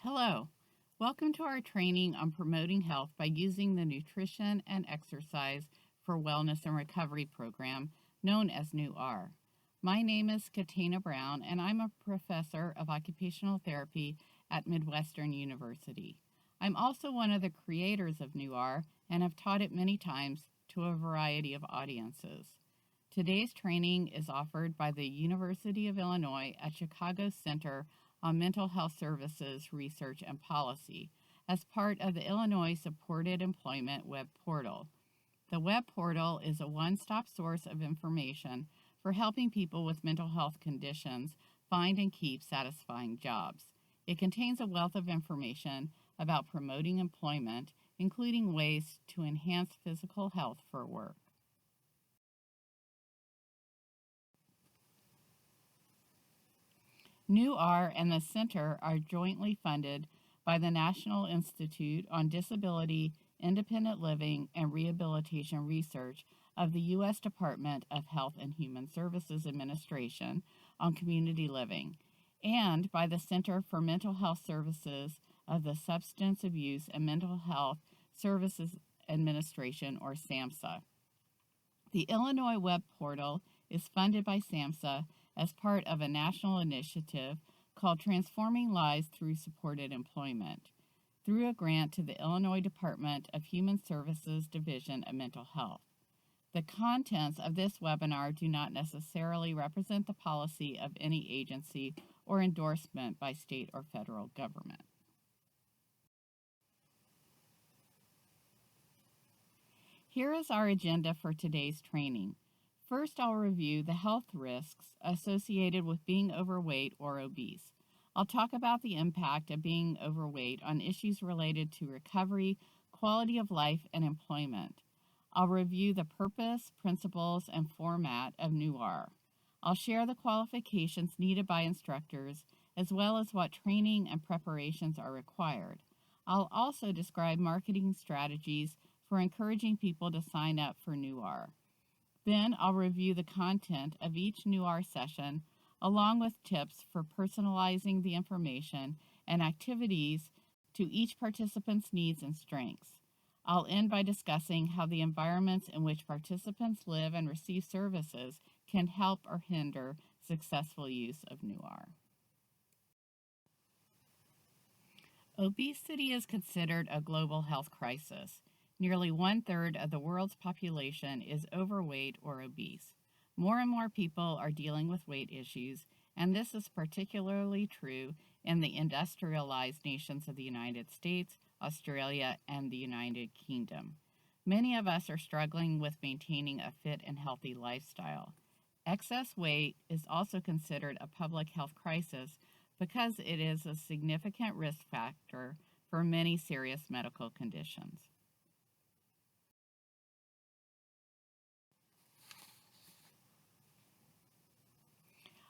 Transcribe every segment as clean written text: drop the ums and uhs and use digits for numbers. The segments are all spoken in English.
Hello, welcome to our training on promoting health by using the Nutrition and Exercise for Wellness and Recovery program known as NUR. My name is Katina Brown and I'm a professor of occupational therapy at Midwestern University. I'm also one of the creators of NUR and have taught it many times to a variety of audiences. Today's training is offered by the University of Illinois at Chicago Center on Mental Health Services Research and Policy as part of the Illinois Supported Employment Web Portal. The web portal is a one-stop source of information for helping people with mental health conditions find and keep satisfying jobs. It contains a wealth of information about promoting employment, including ways to enhance physical health for work. NUR and the Center are jointly funded by the National Institute on Disability, Independent Living, and Rehabilitation Research of the U.S. Department of Health and Human Services Administration on Community Living, and by the Center for Mental Health Services of the Substance Abuse and Mental Health Services Administration, or SAMHSA. The Illinois Web Portal is funded by SAMHSA as part of a national initiative called Transforming Lives Through Supported Employment, through a grant to the Illinois Department of Human Services Division of Mental Health. The contents of this webinar do not necessarily represent the policy of any agency or endorsement by state or federal government. Here is our agenda for today's training. First, I'll review the health risks associated with being overweight or obese. I'll talk about the impact of being overweight on issues related to recovery, quality of life, and employment. I'll review the purpose, principles, and format of NUR. I'll share the qualifications needed by instructors, as well as what training and preparations are required. I'll also describe marketing strategies for encouraging people to sign up for NUR. Then I'll review the content of each NUR session, along with tips for personalizing the information and activities to each participant's needs and strengths. I'll end by discussing how the environments in which participants live and receive services can help or hinder successful use of NUR. Obesity is considered a global health crisis. Nearly 1/3 of the world's population is overweight or obese. More and more people are dealing with weight issues, and this is particularly true in the industrialized nations of the United States, Australia, and the United Kingdom. Many of us are struggling with maintaining a fit and healthy lifestyle. Excess weight is also considered a public health crisis because it is a significant risk factor for many serious medical conditions.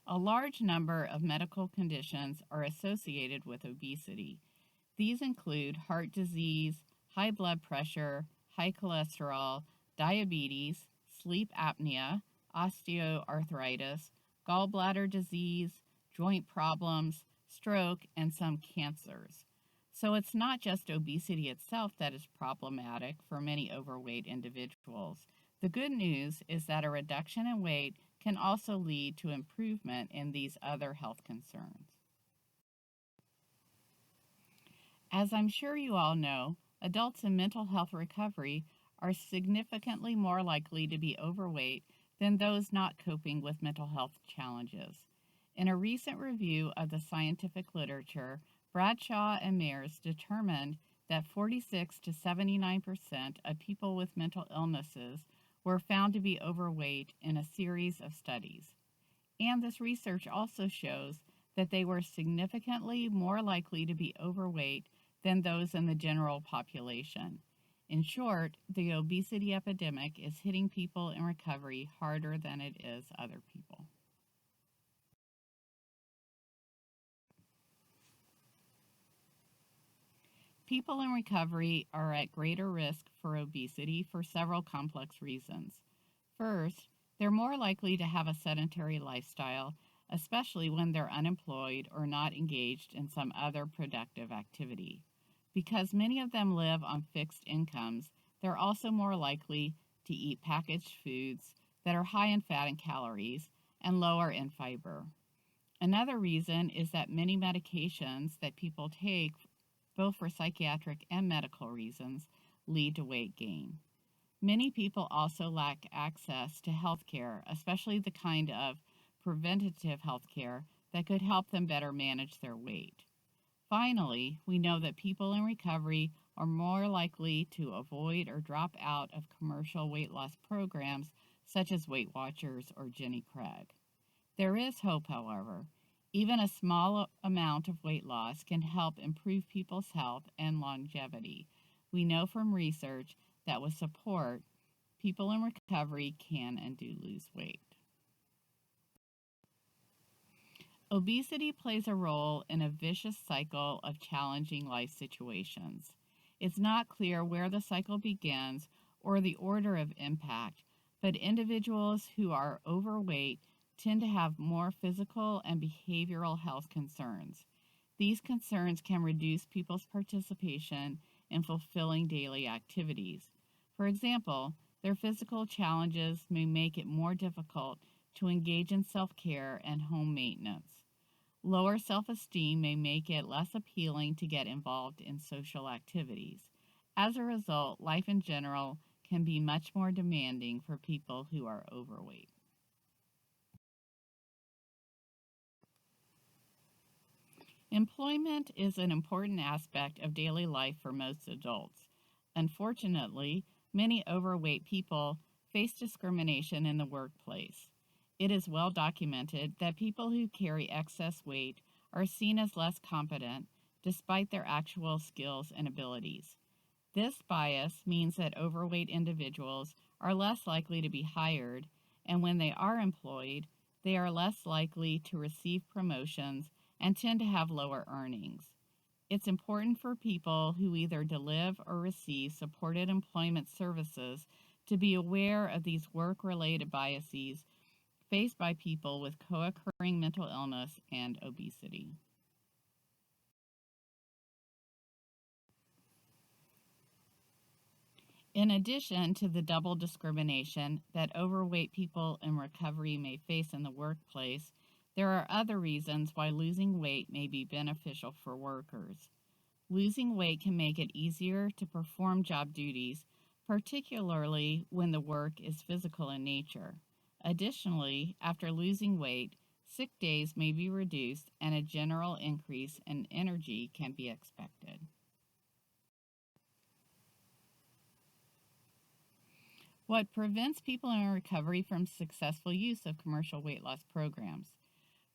A large number of medical conditions are associated with obesity. These include heart disease, high blood pressure, high cholesterol, diabetes, sleep apnea, osteoarthritis, gallbladder disease, joint problems, stroke, and some cancers. So it's not just obesity itself that is problematic for many overweight individuals. The good news is that a reduction in weight can also lead to improvement in these other health concerns. As I'm sure you all know, adults in mental health recovery are significantly more likely to be overweight than those not coping with mental health challenges. In a recent review of the scientific literature, Bradshaw and Mears determined that 46 to 79% of people with mental illnesses were found to be overweight in a series of studies. And this research also shows that they were significantly more likely to be overweight than those in the general population. In short, the obesity epidemic is hitting people in recovery harder than it is other people. People in recovery are at greater risk for obesity for several complex reasons. First, they're more likely to have a sedentary lifestyle, especially when they're unemployed or not engaged in some other productive activity. Because many of them live on fixed incomes, they're also more likely to eat packaged foods that are high in fat and calories and lower in fiber. Another reason is that many medications that people take, both for psychiatric and medical reasons, lead to weight gain. Many people also lack access to health care, especially the kind of preventative health care that could help them better manage their weight. Finally, we know that people in recovery are more likely to avoid or drop out of commercial weight loss programs such as Weight Watchers or Jenny Craig. There is hope, however. Even a small amount of weight loss can help improve people's health and longevity. We know from research that with support, people in recovery can and do lose weight. Obesity plays a role in a vicious cycle of challenging life situations. It's not clear where the cycle begins or the order of impact, but individuals who are overweight tend to have more physical and behavioral health concerns. These concerns can reduce people's participation in fulfilling daily activities. For example, their physical challenges may make it more difficult to engage in self-care and home maintenance. Lower self-esteem may make it less appealing to get involved in social activities. As a result, life in general can be much more demanding for people who are overweight. Employment is an important aspect of daily life for most adults. Unfortunately, many overweight people face discrimination in the workplace. It is well documented that people who carry excess weight are seen as less competent despite their actual skills and abilities. This bias means that overweight individuals are less likely to be hired, and when they are employed, they are less likely to receive promotions and tend to have lower earnings. It's important for people who either deliver or receive supported employment services to be aware of these work-related biases faced by people with co-occurring mental illness and obesity. In addition to the double discrimination that overweight people in recovery may face in the workplace, there are other reasons why losing weight may be beneficial for workers. Losing weight can make it easier to perform job duties, particularly when the work is physical in nature. Additionally, after losing weight, sick days may be reduced and a general increase in energy can be expected. What prevents people in recovery from successful use of commercial weight loss programs?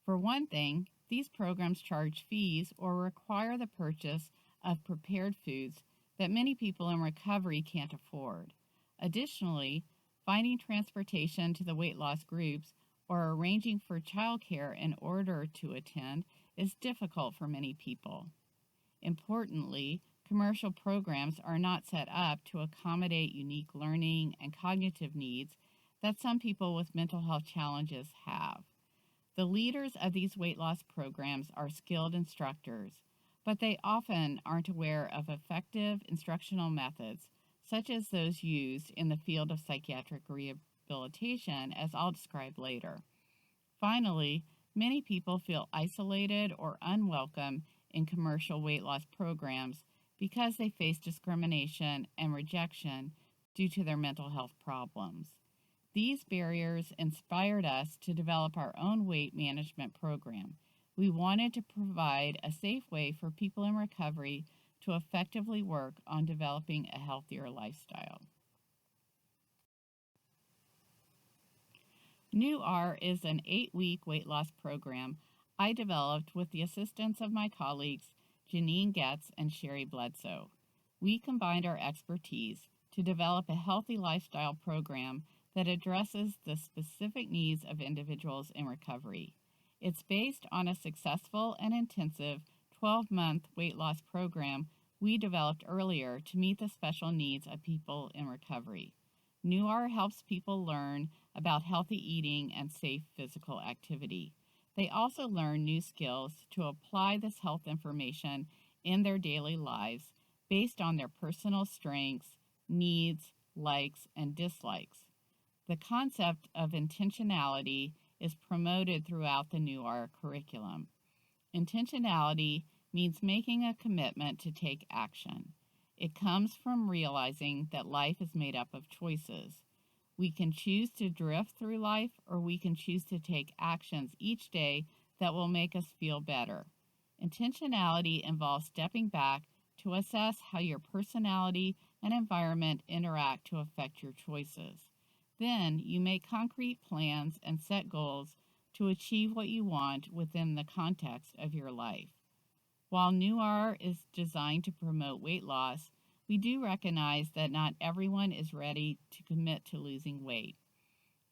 For one thing, these programs charge fees or require the purchase of prepared foods that many people in recovery can't afford. Additionally, finding transportation to the weight loss groups or arranging for childcare in order to attend is difficult for many people. Importantly, commercial programs are not set up to accommodate unique learning and cognitive needs that some people with mental health challenges have. The leaders of these weight loss programs are skilled instructors, but they often aren't aware of effective instructional methods, such as those used in the field of psychiatric rehabilitation, as I'll describe later. Finally, many people feel isolated or unwelcome in commercial weight loss programs because they face discrimination and rejection due to their mental health problems. These barriers inspired us to develop our own weight management program. We wanted to provide a safe way for people in recovery to effectively work on developing a healthier lifestyle. New R is an 8-week weight loss program I developed with the assistance of my colleagues Janine Getz and Sherry Bledsoe. We combined our expertise to develop a healthy lifestyle program that addresses the specific needs of individuals in recovery. It's based on a successful and intensive 12-month weight loss program we developed earlier to meet the special needs of people in recovery. NUR helps people learn about healthy eating and safe physical activity. They also learn new skills to apply this health information in their daily lives based on their personal strengths, needs, likes, and dislikes. The concept of intentionality is promoted throughout the New R curriculum. Intentionality means making a commitment to take action. It comes from realizing that life is made up of choices. We can choose to drift through life, or we can choose to take actions each day that will make us feel better. Intentionality involves stepping back to assess how your personality and environment interact to affect your choices. Then you make concrete plans and set goals to achieve what you want within the context of your life. While New R is designed to promote weight loss, we do recognize that not everyone is ready to commit to losing weight.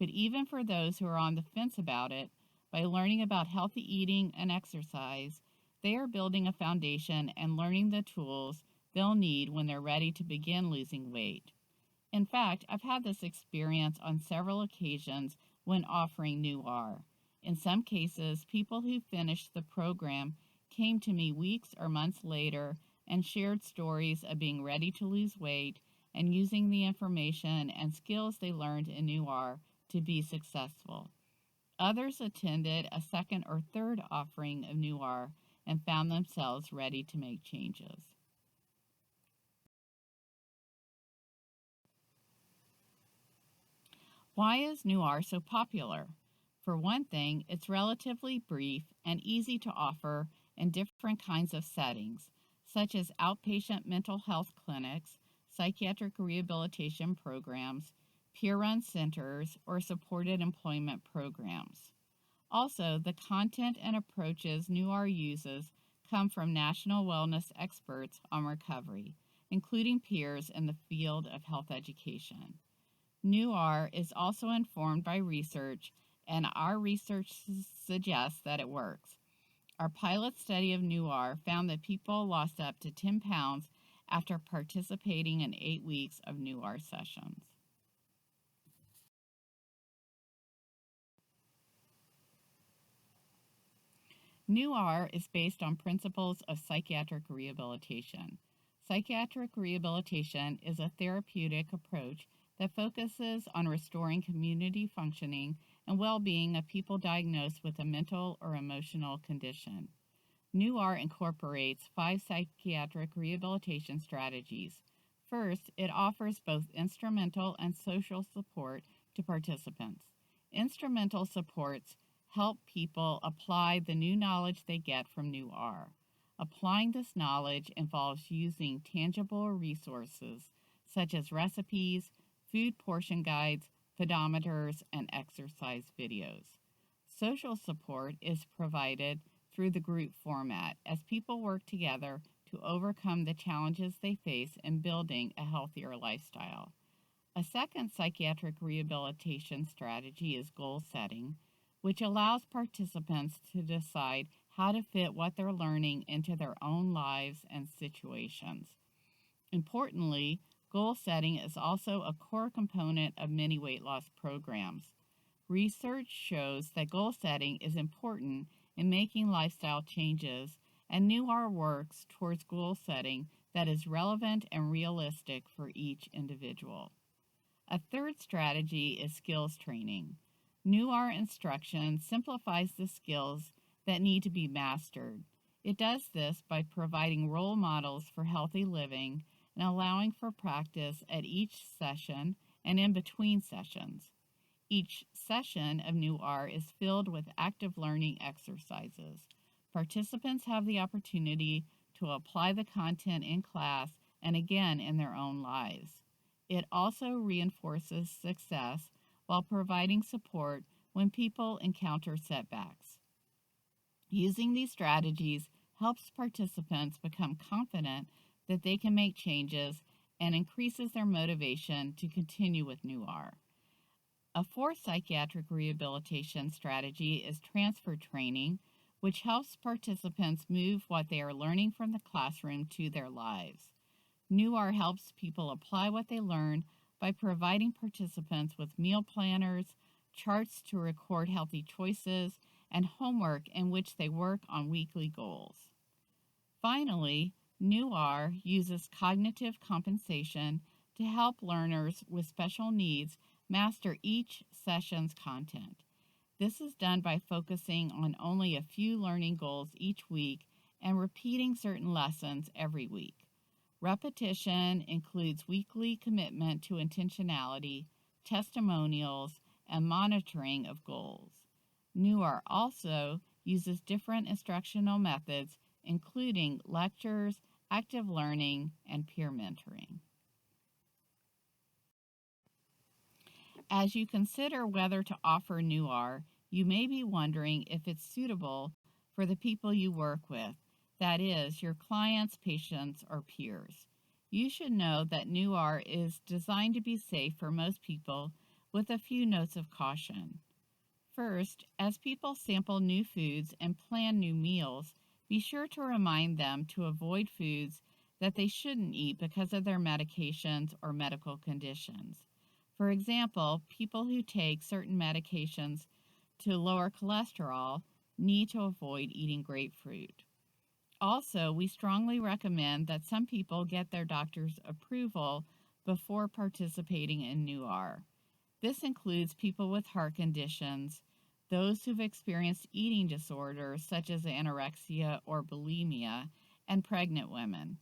But even for those who are on the fence about it, by learning about healthy eating and exercise, they are building a foundation and learning the tools they'll need when they're ready to begin losing weight. In fact, I've had this experience on several occasions when offering New R. In some cases, people who finished the program came to me weeks or months later and shared stories of being ready to lose weight and using the information and skills they learned in New R to be successful. Others attended a second or third offering of New R and found themselves ready to make changes. Why is New R so popular? For one thing, it's relatively brief and easy to offer in different kinds of settings, such as outpatient mental health clinics, psychiatric rehabilitation programs, peer-run centers, or supported employment programs. Also, the content and approaches New R uses come from national wellness experts on recovery, including peers in the field of health education. New R is also informed by research, and our research suggests that it works. Our pilot study of New R found that people lost up to 10 pounds after participating in 8 weeks of New R sessions. New R is based on principles of psychiatric rehabilitation. Psychiatric rehabilitation is a therapeutic approach that focuses on restoring community functioning and well-being of people diagnosed with a mental or emotional condition. New R incorporates 5 psychiatric rehabilitation strategies. First, it offers both instrumental and social support to participants. Instrumental supports help people apply the new knowledge they get from New R. Applying this knowledge involves using tangible resources such as recipes, food portion guides, pedometers, and exercise videos. Social support is provided through the group format as people work together to overcome the challenges they face in building a healthier lifestyle. A second psychiatric rehabilitation strategy is goal setting, which allows participants to decide how to fit what they're learning into their own lives and situations. Importantly, goal setting is also a core component of many weight loss programs. Research shows that goal setting is important in making lifestyle changes, and New R works towards goal setting that is relevant and realistic for each individual. A third strategy is skills training. New R instruction simplifies the skills that need to be mastered. It does this by providing role models for healthy living and allowing for practice at each session and in between sessions. Each session of New R is filled with active learning exercises. Participants have the opportunity to apply the content in class and again in their own lives. It also reinforces success while providing support when people encounter setbacks. Using these strategies helps participants become confident that they can make changes and increases their motivation to continue with New R. A fourth psychiatric rehabilitation strategy is transfer training, which helps participants move what they are learning from the classroom to their lives. New R helps people apply what they learn by providing participants with meal planners, charts to record healthy choices, and homework in which they work on weekly goals. Finally, NUR uses cognitive compensation to help learners with special needs master each session's content. This is done by focusing on only a few learning goals each week and repeating certain lessons every week. Repetition includes weekly commitment to intentionality, testimonials, and monitoring of goals. NUR also uses different instructional methods, including lectures, active learning, and peer mentoring. As you consider whether to offer NUR, you may be wondering if it's suitable for the people you work with, that is, your clients, patients, or peers. You should know that NUR is designed to be safe for most people with a few notes of caution. First, as people sample new foods and plan new meals, be sure to remind them to avoid foods that they shouldn't eat because of their medications or medical conditions. For example, people who take certain medications to lower cholesterol need to avoid eating grapefruit. Also, we strongly recommend that some people get their doctor's approval before participating in NUR. This includes people with heart conditions, those who've experienced eating disorders such as anorexia or bulimia, and pregnant women.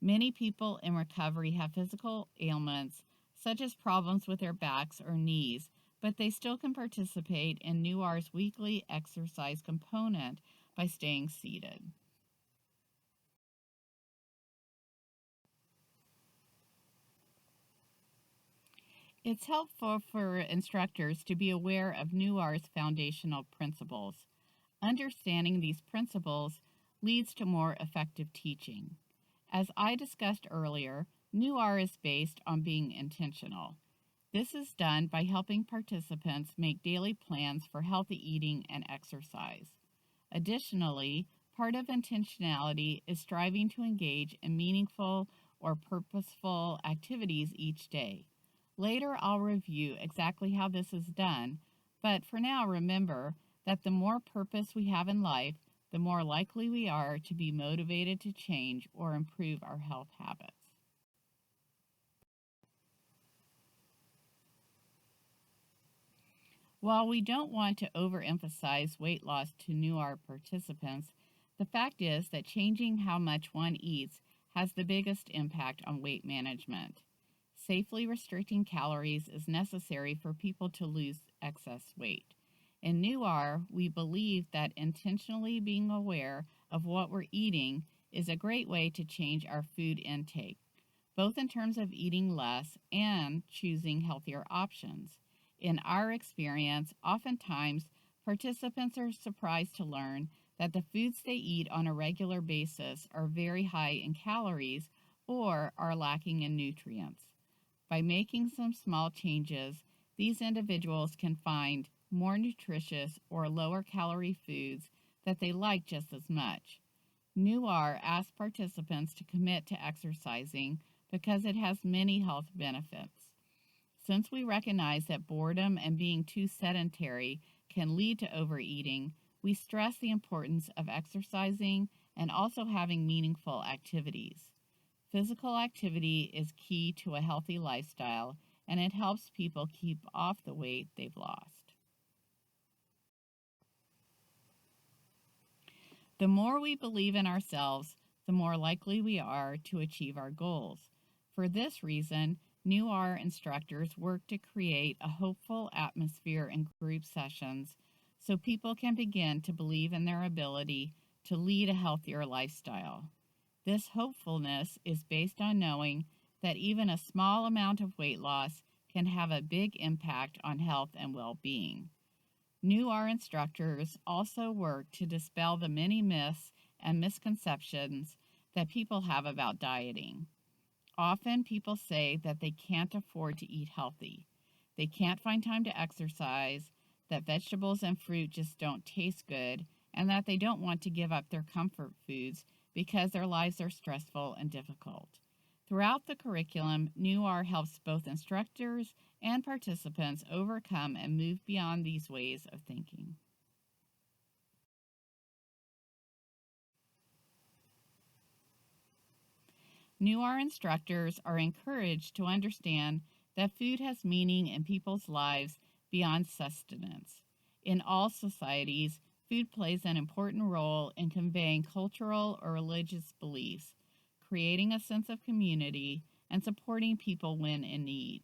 Many people in recovery have physical ailments such as problems with their backs or knees, but they still can participate in NUR's weekly exercise component by staying seated. It's helpful for instructors to be aware of NUR's foundational principles. Understanding these principles leads to more effective teaching. As I discussed earlier, NUR is based on being intentional. This is done by helping participants make daily plans for healthy eating and exercise. Additionally, part of intentionality is striving to engage in meaningful or purposeful activities each day. Later, I'll review exactly how this is done, but for now, remember that the more purpose we have in life, the more likely we are to be motivated to change or improve our health habits. While we don't want to overemphasize weight loss to NUR participants, the fact is that changing how much one eats has the biggest impact on weight management. Safely restricting calories is necessary for people to lose excess weight. In NUR, we believe that intentionally being aware of what we're eating is a great way to change our food intake, both in terms of eating less and choosing healthier options. In our experience, oftentimes participants are surprised to learn that the foods they eat on a regular basis are very high in calories or are lacking in nutrients. By making some small changes, these individuals can find more nutritious or lower calorie foods that they like just as much. NUR asks participants to commit to exercising because it has many health benefits. Since we recognize that boredom and being too sedentary can lead to overeating, we stress the importance of exercising and also having meaningful activities. Physical activity is key to a healthy lifestyle, and it helps people keep off the weight they've lost. The more we believe in ourselves, the more likely we are to achieve our goals. For this reason, NUR instructors work to create a hopeful atmosphere in group sessions so people can begin to believe in their ability to lead a healthier lifestyle. This hopefulness is based on knowing that even a small amount of weight loss can have a big impact on health and well-being. NUR instructors also work to dispel the many myths and misconceptions that people have about dieting. Often people say that they can't afford to eat healthy, they can't find time to exercise, that vegetables and fruit just don't taste good, and that they don't want to give up their comfort foods because their lives are stressful and difficult. Throughout the curriculum, NUR helps both instructors and participants overcome and move beyond these ways of thinking. New R instructors are encouraged to understand that food has meaning in people's lives beyond sustenance. In all societies, food plays an important role in conveying cultural or religious beliefs, creating a sense of community, and supporting people when in need.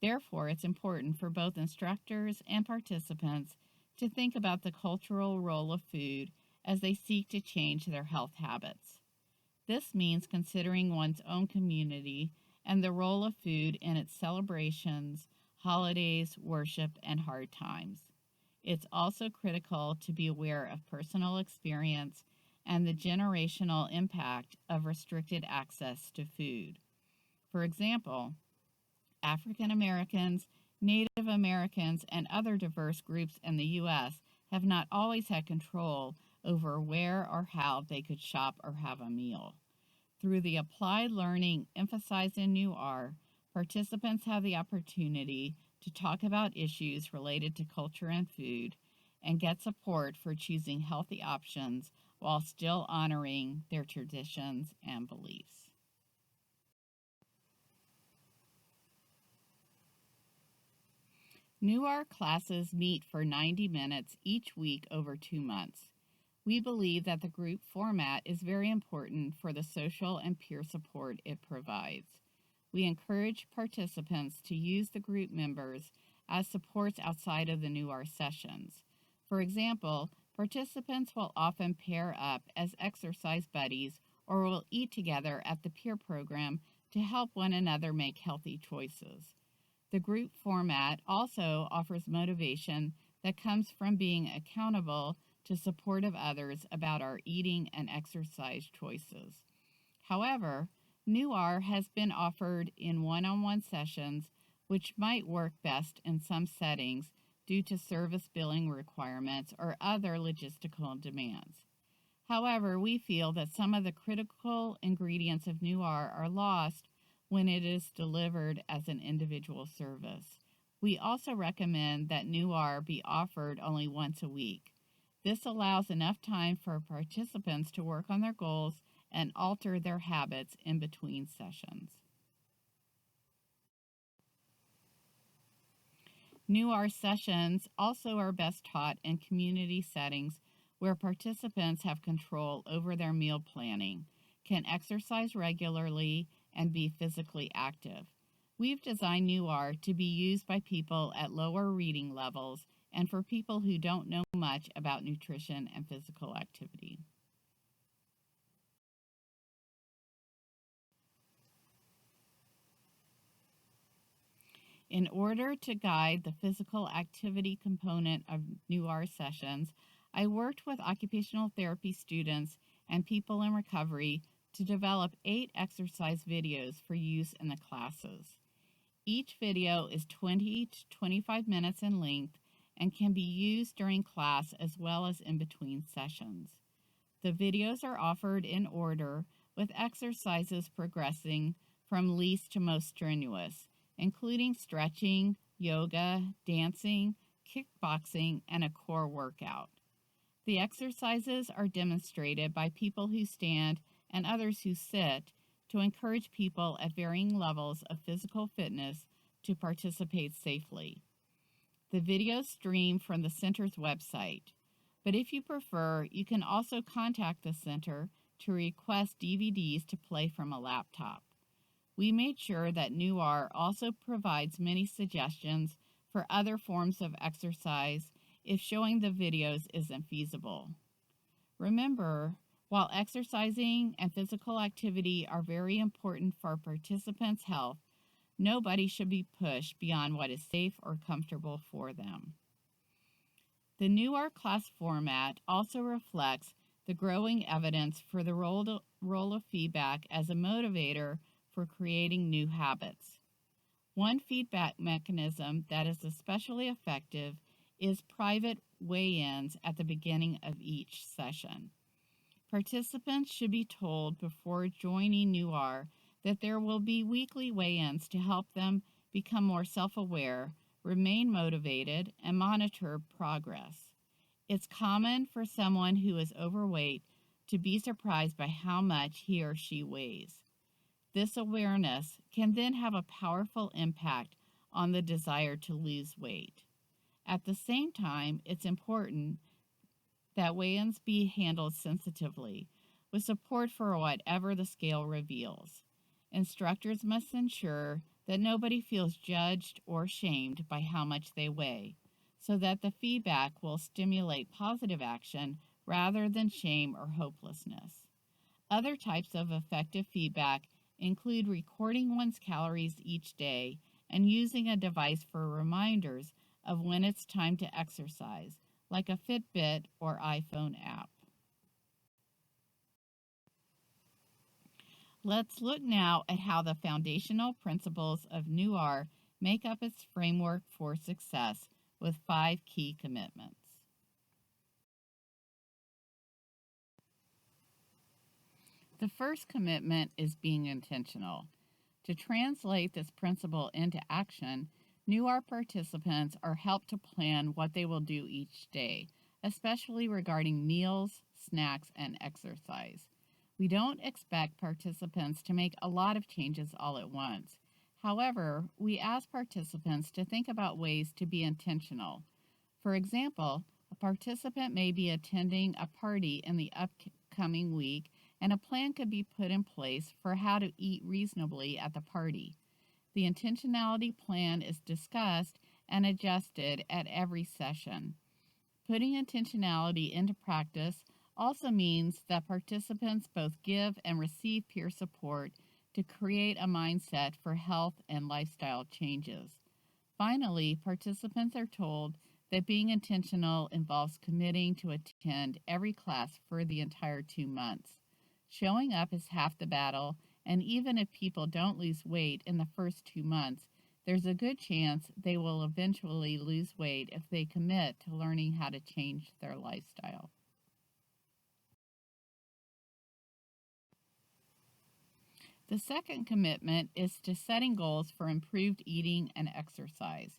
Therefore, it's important for both instructors and participants to think about the cultural role of food as they seek to change their health habits. This means considering one's own community and the role of food in its celebrations, holidays, worship, and hard times. It's also critical to be aware of personal experience and the generational impact of restricted access to food. For example, African Americans, Native Americans, and other diverse groups in the U.S. have not always had control over where or how they could shop or have a meal. Through the applied learning emphasized in New R, participants have the opportunity to talk about issues related to culture and food and get support for choosing healthy options while still honoring their traditions and beliefs. New R classes meet for 90 minutes each week over 2 months. We believe that the group format is very important for the social and peer support it provides. We encourage participants to use the group members as supports outside of the New R sessions. For example, participants will often pair up as exercise buddies or will eat together at the peer program to help one another make healthy choices. The group format also offers motivation that comes from being accountable to supportive others about our eating and exercise choices. However, New R has been offered in one-on-one sessions, which might work best in some settings due to service billing requirements or other logistical demands. However, we feel that some of the critical ingredients of New R are lost when it is delivered as an individual service. We also recommend that New R be offered only once a week. This allows enough time for participants to work on their goals and alter their habits in between sessions. New R sessions also are best taught in community settings where participants have control over their meal planning, can exercise regularly, and be physically active. We've designed New R to be used by people at lower reading levels and for people who don't know much about nutrition and physical activity. In order to guide the physical activity component of New R sessions, I worked with occupational therapy students and people in recovery to develop 8 exercise videos for use in the classes. Each video is 20 to 25 minutes in length and can be used during class as well as in between sessions. The videos are offered in order, with exercises progressing from least to most strenuous, including stretching, yoga, dancing, kickboxing, and a core workout. The exercises are demonstrated by people who stand and others who sit to encourage people at varying levels of physical fitness to participate safely. The videos stream from the center's website, but if you prefer, you can also contact the center to request DVDs to play from a laptop. We made sure that New R also provides many suggestions for other forms of exercise if showing the videos isn't feasible. Remember, while exercising and physical activity are very important for participants' health, nobody should be pushed beyond what is safe or comfortable for them. The New R class format also reflects the growing evidence for the role of feedback as a motivator for creating new habits. One feedback mechanism that is especially effective is private weigh-ins at the beginning of each session. Participants should be told before joining New R that there will be weekly weigh-ins to help them become more self-aware, remain motivated, and monitor progress. It's common for someone who is overweight to be surprised by how much he or she weighs. This awareness can then have a powerful impact on the desire to lose weight. At the same time, it's important that weigh-ins be handled sensitively, with support for whatever the scale reveals. Instructors must ensure that nobody feels judged or shamed by how much they weigh, so that the feedback will stimulate positive action rather than shame or hopelessness. Other types of effective feedback include recording one's calories each day and using a device for reminders of when it's time to exercise, like a Fitbit or iPhone app. Let's look now at how the foundational principles of NUR make up its framework for success with 5 key commitments. The first commitment is being intentional. To translate this principle into action, NUR participants are helped to plan what they will do each day, especially regarding meals, snacks, and exercise. We don't expect participants to make a lot of changes all at once. However, we ask participants to think about ways to be intentional. For example, a participant may be attending a party in the upcoming week, and a plan could be put in place for how to eat reasonably at the party. The intentionality plan is discussed and adjusted at every session. Putting intentionality into practice also means that participants both give and receive peer support to create a mindset for health and lifestyle changes. Finally, participants are told that being intentional involves committing to attend every class for the entire 2 months. Showing up is half the battle, and even if people don't lose weight in the first 2 months, there's a good chance they will eventually lose weight if they commit to learning how to change their lifestyle. The second commitment is to setting goals for improved eating and exercise.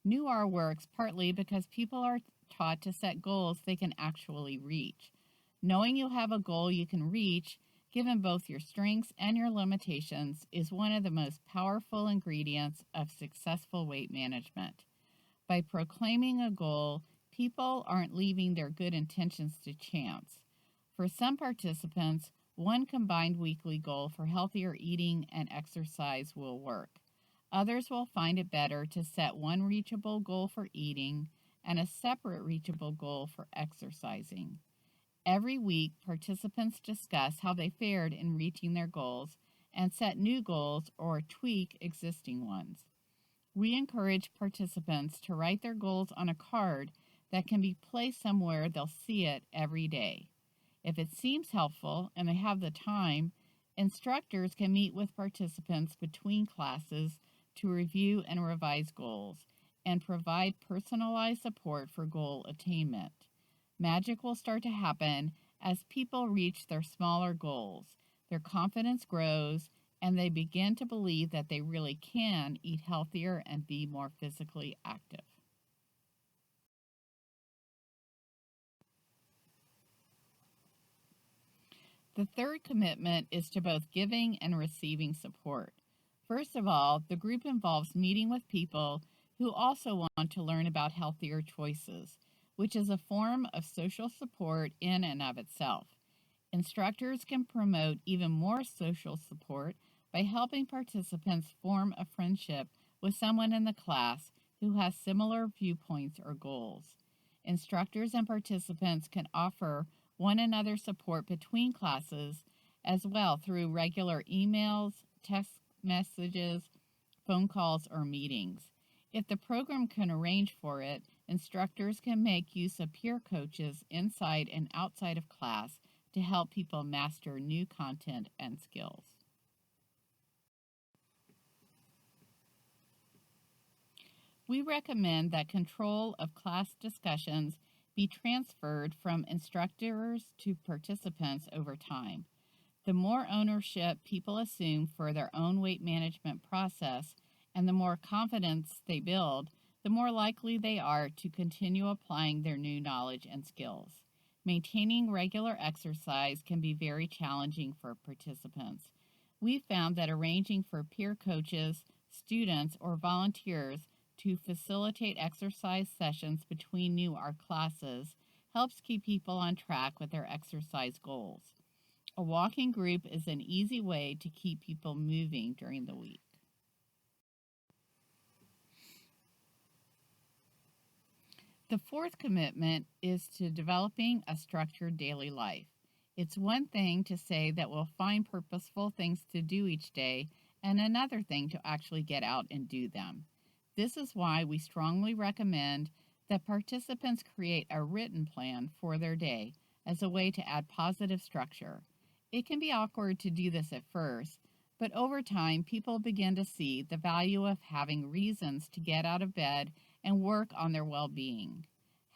NUR works partly because people are taught to set goals they can actually reach. Knowing you have a goal you can reach, given both your strengths and your limitations, is one of the most powerful ingredients of successful weight management. By proclaiming a goal, people aren't leaving their good intentions to chance. For some participants, one combined weekly goal for healthier eating and exercise will work. Others will find it better to set one reachable goal for eating and a separate reachable goal for exercising. Every week, participants discuss how they fared in reaching their goals and set new goals or tweak existing ones. We encourage participants to write their goals on a card that can be placed somewhere they'll see it every day. If it seems helpful and they have the time, instructors can meet with participants between classes to review and revise goals and provide personalized support for goal attainment. Magic will start to happen as people reach their smaller goals. Their confidence grows, and they begin to believe that they really can eat healthier and be more physically active. The third commitment is to both giving and receiving support. First of all, the group involves meeting with people who also want to learn about healthier choices, which is a form of social support in and of itself. Instructors can promote even more social support by helping participants form a friendship with someone in the class who has similar viewpoints or goals. Instructors and participants can offer one another support between classes as well through regular emails, text messages, phone calls, or meetings. If the program can arrange for it, instructors can make use of peer coaches inside and outside of class to help people master new content and skills. We recommend that control of class discussions be transferred from instructors to participants over time. The more ownership people assume for their own weight management process and the more confidence they build, the more likely they are to continue applying their new knowledge and skills. Maintaining regular exercise can be very challenging for participants. We found that arranging for peer coaches, students, or volunteers to facilitate exercise sessions between new art classes helps keep people on track with their exercise goals. A walking group is an easy way to keep people moving during the week. The fourth commitment is to developing a structured daily life. It's one thing to say that we'll find purposeful things to do each day, and another thing to actually get out and do them. This is why we strongly recommend that participants create a written plan for their day as a way to add positive structure. It can be awkward to do this at first, but over time, people begin to see the value of having reasons to get out of bed and work on their well-being.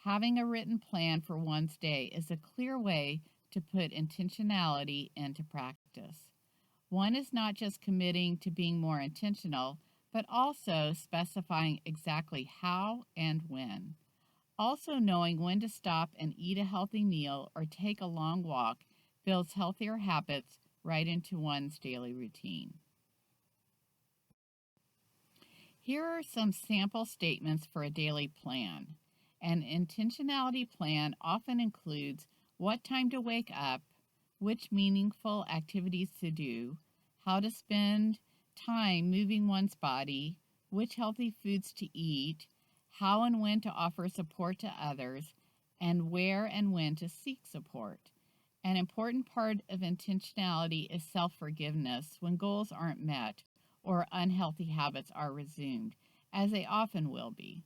Having a written plan for one's day is a clear way to put intentionality into practice. One is not just committing to being more intentional, but also specifying exactly how and when. Also, knowing when to stop and eat a healthy meal or take a long walk builds healthier habits right into one's daily routine. Here are some sample statements for a daily plan. An intentionality plan often includes what time to wake up, which meaningful activities to do, how to spend time moving one's body, which healthy foods to eat, how and when to offer support to others, and where and when to seek support. An important part of intentionality is self-forgiveness when goals aren't met or unhealthy habits are resumed, as they often will be.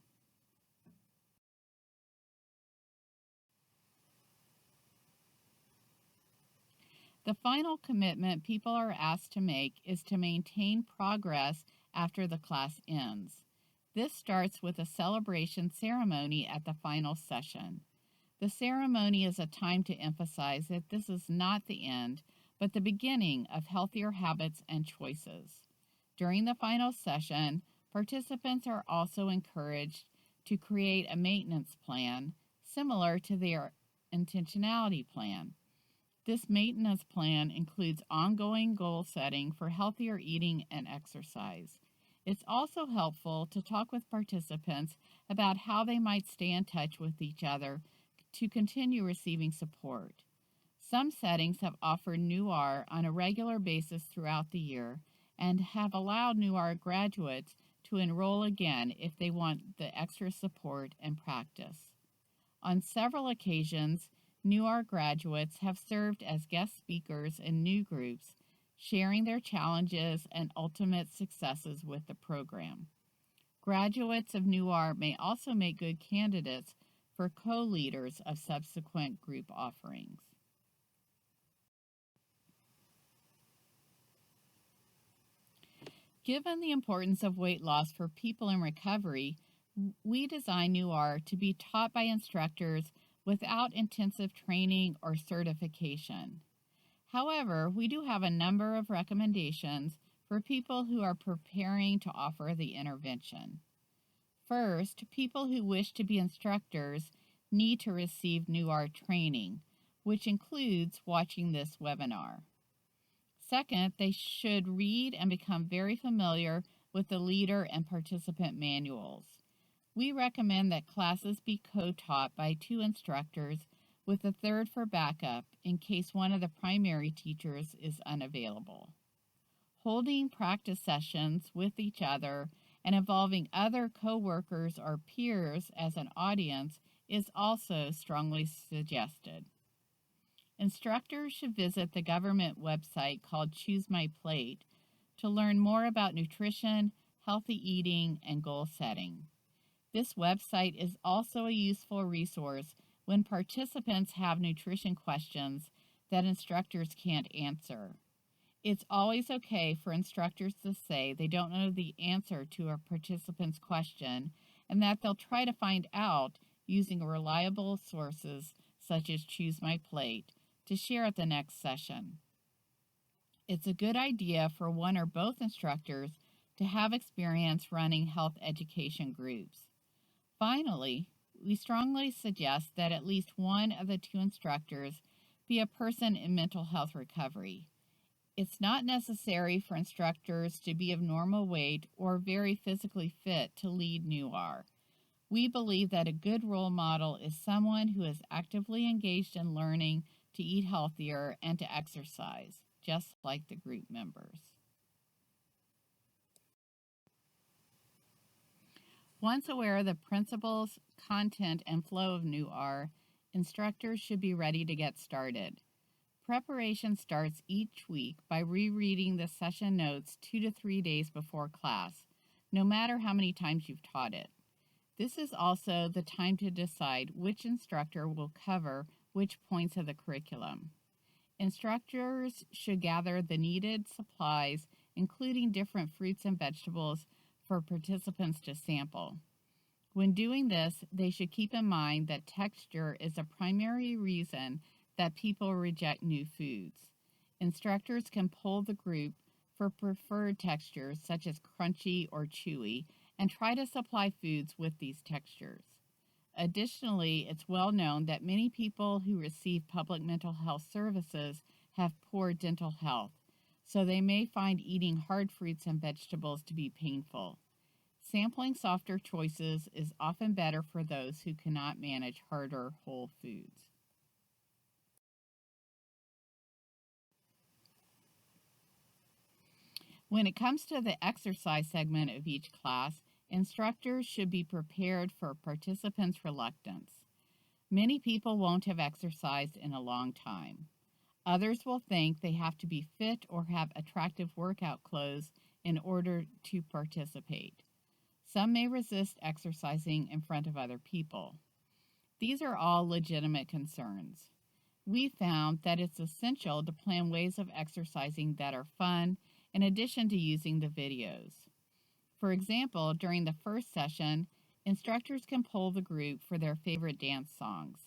The final commitment people are asked to make is to maintain progress after the class ends. This starts with a celebration ceremony at the final session. The ceremony is a time to emphasize that this is not the end, but the beginning of healthier habits and choices. During the final session, participants are also encouraged to create a maintenance plan similar to their intentionality plan. This maintenance plan includes ongoing goal setting for healthier eating and exercise. It's also helpful to talk with participants about how they might stay in touch with each other to continue receiving support. Some settings have offered NUR on a regular basis throughout the year and have allowed NUR graduates to enroll again if they want the extra support and practice. On several occasions, NUR graduates have served as guest speakers in new groups, sharing their challenges and ultimate successes with the program. Graduates of NUR may also make good candidates for co-leaders of subsequent group offerings. Given the importance of weight loss for people in recovery, we design NUR to be taught by instructors without intensive training or certification. However, we do have a number of recommendations for people who are preparing to offer the intervention. First, people who wish to be instructors need to receive NUR training, which includes watching this webinar. Second, they should read and become very familiar with the leader and participant manuals. We recommend that classes be co-taught by 2 instructors with a third for backup in case one of the primary teachers is unavailable. Holding practice sessions with each other and involving other co-workers or peers as an audience is also strongly suggested. Instructors should visit the government website called ChooseMyPlate to learn more about nutrition, healthy eating, and goal setting. This website is also a useful resource when participants have nutrition questions that instructors can't answer. It's always okay for instructors to say they don't know the answer to a participant's question and that they'll try to find out using reliable sources such as ChooseMyPlate to share at the next session. It's a good idea for one or both instructors to have experience running health education groups. Finally, we strongly suggest that at least one of the 2 instructors be a person in mental health recovery. It's not necessary for instructors to be of normal weight or very physically fit to lead NUR. We believe that a good role model is someone who is actively engaged in learning to eat healthier and to exercise, just like the group members. Once aware of the principles, content, and flow of NUR, instructors should be ready to get started. Preparation starts each week by rereading the session notes 2 to 3 days before class, no matter how many times you've taught it. This is also the time to decide which instructor will cover which points of the curriculum. Instructors should gather the needed supplies, including different fruits and vegetables, for participants to sample. When doing this, they should keep in mind that texture is a primary reason that people reject new foods. Instructors can poll the group for preferred textures such as crunchy or chewy and try to supply foods with these textures. Additionally, it's well known that many people who receive public mental health services have poor dental health, so they may find eating hard fruits and vegetables to be painful. Sampling softer choices is often better for those who cannot manage harder whole foods. When it comes to the exercise segment of each class, instructors should be prepared for participants' reluctance. Many people won't have exercised in a long time. Others will think they have to be fit or have attractive workout clothes in order to participate. Some may resist exercising in front of other people. These are all legitimate concerns. We found that it's essential to plan ways of exercising that are fun in addition to using the videos. For example, during the first session, instructors can poll the group for their favorite dance songs.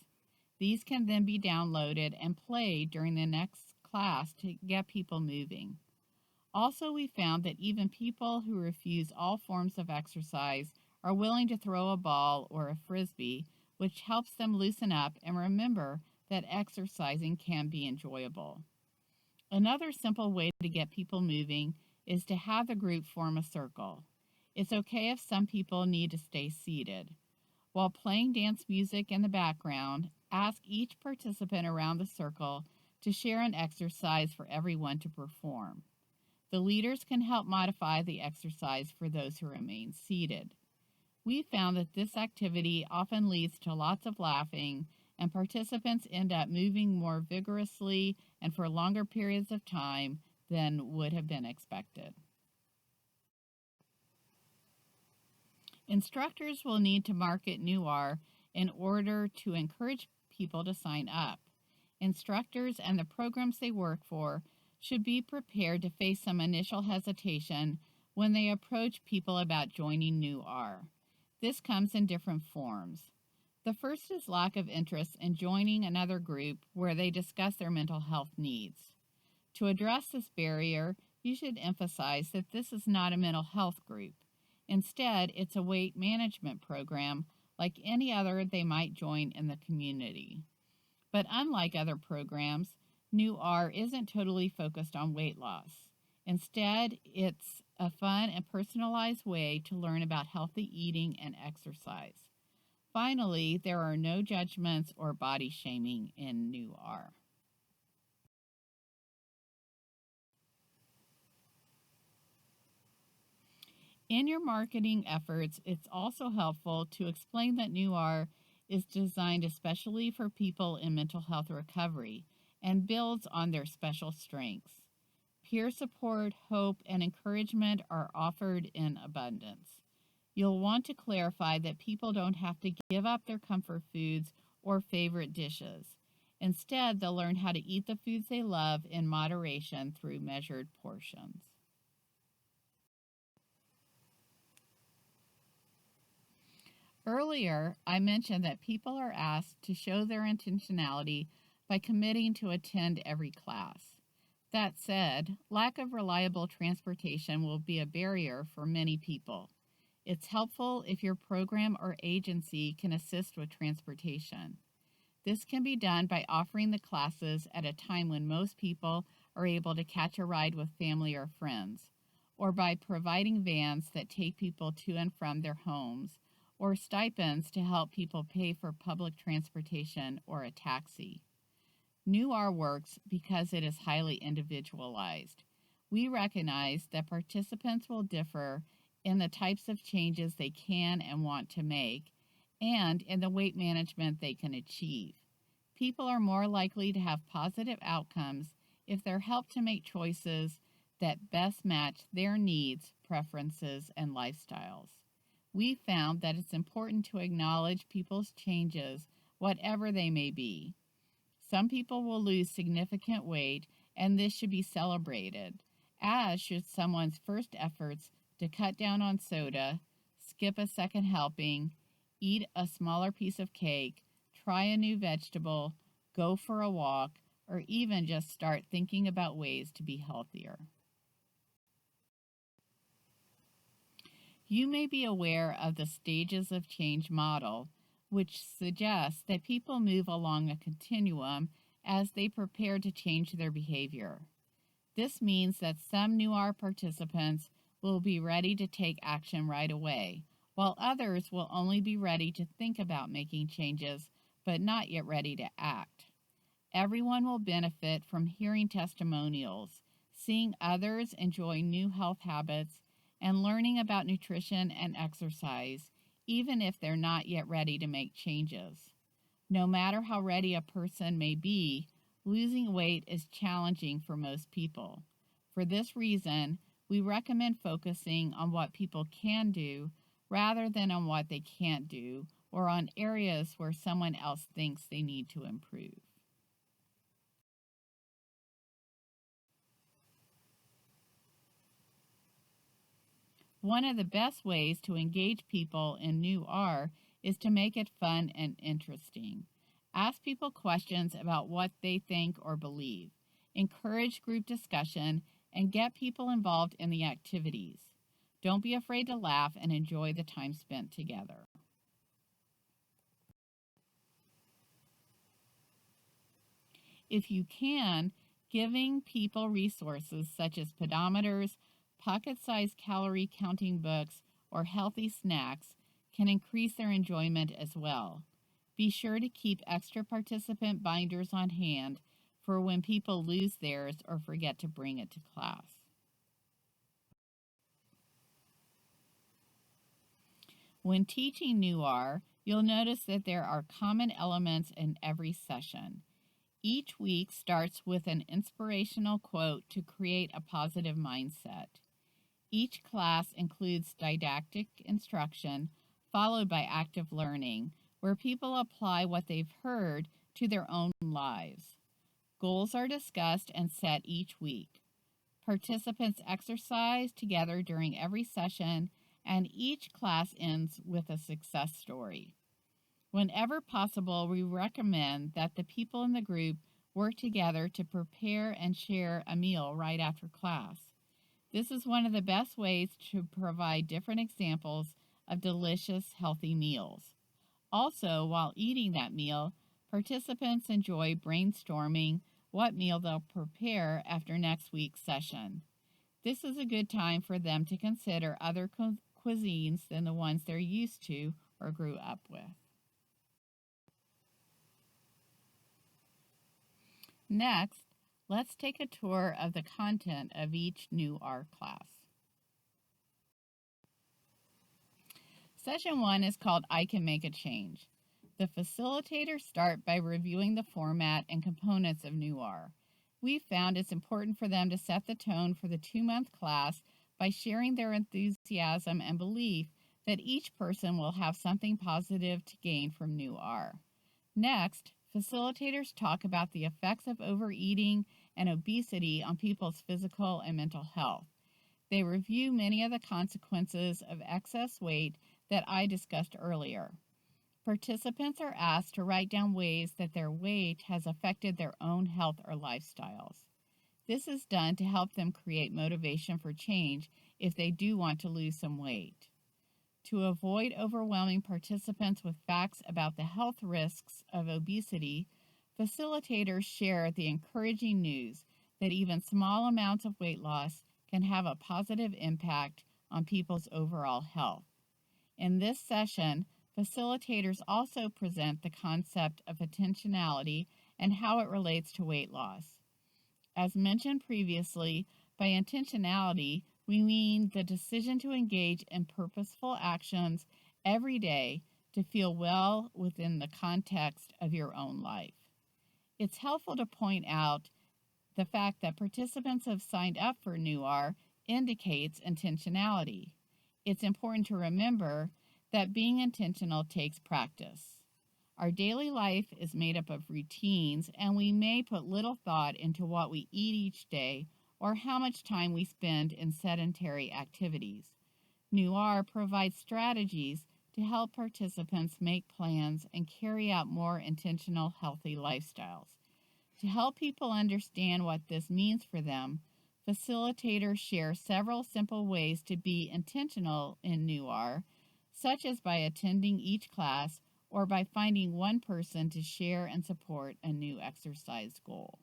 These can then be downloaded and played during the next class to get people moving. Also, we found that even people who refuse all forms of exercise are willing to throw a ball or a frisbee, which helps them loosen up and remember that exercising can be enjoyable. Another simple way to get people moving is to have the group form a circle. It's okay if some people need to stay seated. While playing dance music in the background, ask each participant around the circle to share an exercise for everyone to perform. The leaders can help modify the exercise for those who remain seated. We found that this activity often leads to lots of laughing, and participants end up moving more vigorously and for longer periods of time than would have been expected. Instructors will need to market NUR in order to encourage people to sign up. Instructors and the programs they work for should be prepared to face some initial hesitation when they approach people about joining NUR. This comes in different forms. The first is lack of interest in joining another group where they discuss their mental health needs. To address this barrier, you should emphasize that this is not a mental health group. Instead, it's a weight management program like any other they might join in the community. But unlike other programs, NUR isn't totally focused on weight loss. Instead, it's a fun and personalized way to learn about healthy eating and exercise. Finally, there are no judgments or body shaming in NUR. In your marketing efforts, it's also helpful to explain that NUR is designed especially for people in mental health recovery and builds on their special strengths. Peer support, hope, and encouragement are offered in abundance. You'll want to clarify that people don't have to give up their comfort foods or favorite dishes. Instead, they'll learn how to eat the foods they love in moderation through measured portions. Earlier, I mentioned that people are asked to show their intentionality by committing to attend every class. That said, lack of reliable transportation will be a barrier for many people. It's helpful if your program or agency can assist with transportation. This can be done by offering the classes at a time when most people are able to catch a ride with family or friends, or by providing vans that take people to and from their homes, or stipends to help people pay for public transportation or a taxi. New R works because it is highly individualized. We recognize that participants will differ in the types of changes they can and want to make, and in the weight management they can achieve. People are more likely to have positive outcomes if they're helped to make choices that best match their needs, preferences, and lifestyles. We found that it's important to acknowledge people's changes, whatever they may be. Some people will lose significant weight, and this should be celebrated, as should someone's first efforts to cut down on soda, skip a second helping, eat a smaller piece of cake, try a new vegetable, go for a walk, or even just start thinking about ways to be healthier. You may be aware of the stages of change model, which suggests that people move along a continuum as they prepare to change their behavior. This means that some New R participants will be ready to take action right away, while others will only be ready to think about making changes but not yet ready to act. Everyone will benefit from hearing testimonials, seeing others enjoy new health habits, and learning about nutrition and exercise, even if they're not yet ready to make changes. No matter how ready a person may be, losing weight is challenging for most people. For this reason, we recommend focusing on what people can do rather than on what they can't do or on areas where someone else thinks they need to improve. One of the best ways to engage people in New R is to make it fun and interesting. Ask people questions about what they think or believe. Encourage group discussion and get people involved in the activities. Don't be afraid to laugh and enjoy the time spent together. If you can, giving people resources such as pedometers, pocket-sized calorie counting books, or healthy snacks can increase their enjoyment as well. Be sure to keep extra participant binders on hand for when people lose theirs or forget to bring it to class. When teaching New R, you'll notice that there are common elements in every session. Each week starts with an inspirational quote to create a positive mindset. Each class includes didactic instruction, followed by active learning, where people apply what they've heard to their own lives. Goals are discussed and set each week. Participants exercise together during every session, and each class ends with a success story. Whenever possible, we recommend that the people in the group work together to prepare and share a meal right after class. This is one of the best ways to provide different examples of delicious, healthy meals. Also, while eating that meal, participants enjoy brainstorming what meal they'll prepare after next week's session. This is a good time for them to consider other cuisines than the ones they're used to or grew up with. Next, let's take a tour of the content of each New R class. Session 1 is called I Can Make a Change. The facilitators start by reviewing the format and components of New R. We found it's important for them to set the tone for the 2-month class by sharing their enthusiasm and belief that each person will have something positive to gain from New R. Next, facilitators talk about the effects of overeating and obesity on people's physical and mental health. They review many of the consequences of excess weight that I discussed earlier. Participants are asked to write down ways that their weight has affected their own health or lifestyles. This is done to help them create motivation for change if they do want to lose some weight. To avoid overwhelming participants with facts about the health risks of obesity, facilitators share the encouraging news that even small amounts of weight loss can have a positive impact on people's overall health. In this session, facilitators also present the concept of intentionality and how it relates to weight loss. As mentioned previously, by intentionality, we mean the decision to engage in purposeful actions every day to feel well within the context of your own life. It's helpful to point out the fact that participants have signed up for NUR indicates intentionality. It's important to remember that being intentional takes practice. Our daily life is made up of routines, and we may put little thought into what we eat each day or how much time we spend in sedentary activities. NUR provides strategies to help participants make plans and carry out more intentional, healthy lifestyles. To help people understand what this means for them, facilitators share several simple ways to be intentional in NUR, such as by attending each class or by finding one person to share and support a new exercise goal.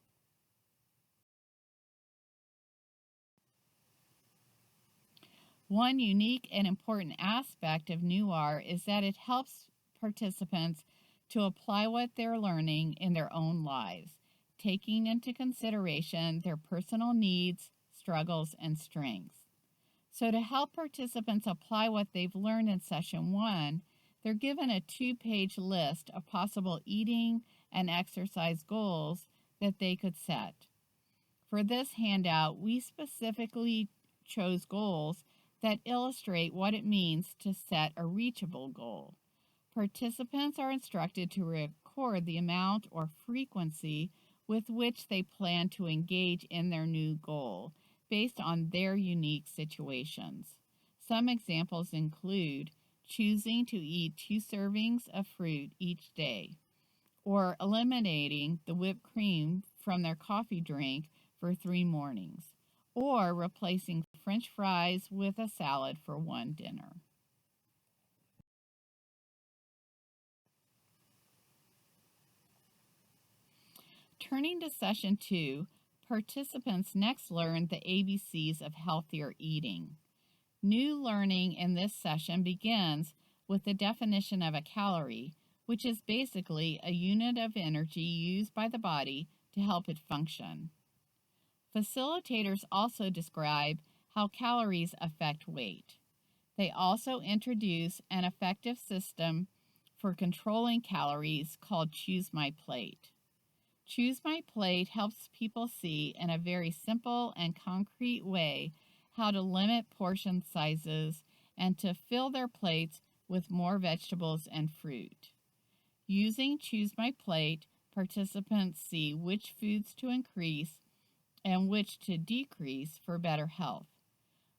One unique and important aspect of NUR is that it helps participants to apply what they're learning in their own lives, taking into consideration their personal needs, struggles, and strengths. So to help participants apply what they've learned in session 1, they're given a 2-page list of possible eating and exercise goals that they could set. For this handout, we specifically chose goals that illustrate what it means to set a reachable goal. Participants are instructed to record the amount or frequency with which they plan to engage in their new goal based on their unique situations. Some examples include choosing to eat 2 servings of fruit each day, or eliminating the whipped cream from their coffee drink for 3 mornings, or replacing French fries with a salad for 1 dinner. Turning to session 2, participants next learned the ABCs of healthier eating. New learning in this session begins with the definition of a calorie, which is basically a unit of energy used by the body to help it function. Facilitators also describe how calories affect weight. They also introduce an effective system for controlling calories called ChooseMyPlate. ChooseMyPlate helps people see in a very simple and concrete way how to limit portion sizes and to fill their plates with more vegetables and fruit. Using ChooseMyPlate, participants see which foods to increase and which to decrease for better health.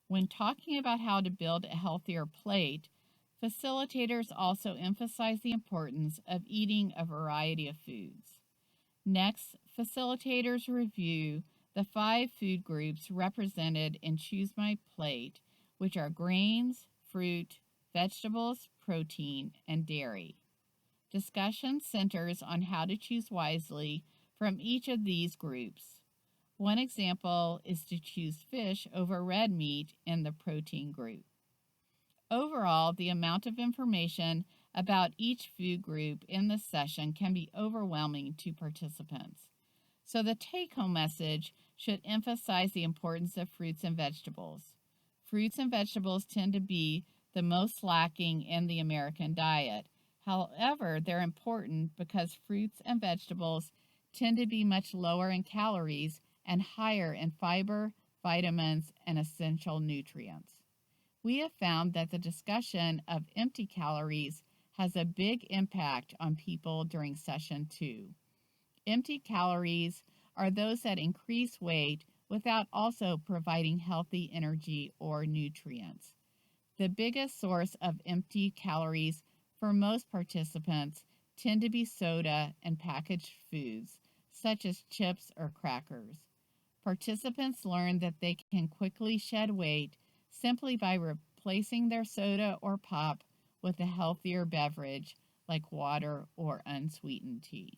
When talking about how to build a healthier plate, facilitators also emphasize the importance of eating a variety of foods. Next, facilitators review the 5 food groups represented in ChooseMyPlate, which are grains, fruit, vegetables, protein, and dairy. Discussion centers on how to choose wisely from each of these groups. One example is to choose fish over red meat in the protein group. Overall, the amount of information about each food group in this session can be overwhelming to participants. So the take-home message should emphasize the importance of fruits and vegetables. Fruits and vegetables tend to be the most lacking in the American diet. However, they're important because fruits and vegetables tend to be much lower in calories and higher in fiber, vitamins, and essential nutrients. We have found that the discussion of empty calories has a big impact on people during session 2. Empty calories are those that increase weight without also providing healthy energy or nutrients. The biggest source of empty calories for most participants tend to be soda and packaged foods, such as chips or crackers. Participants learn that they can quickly shed weight simply by replacing their soda or pop with a healthier beverage like water or unsweetened tea.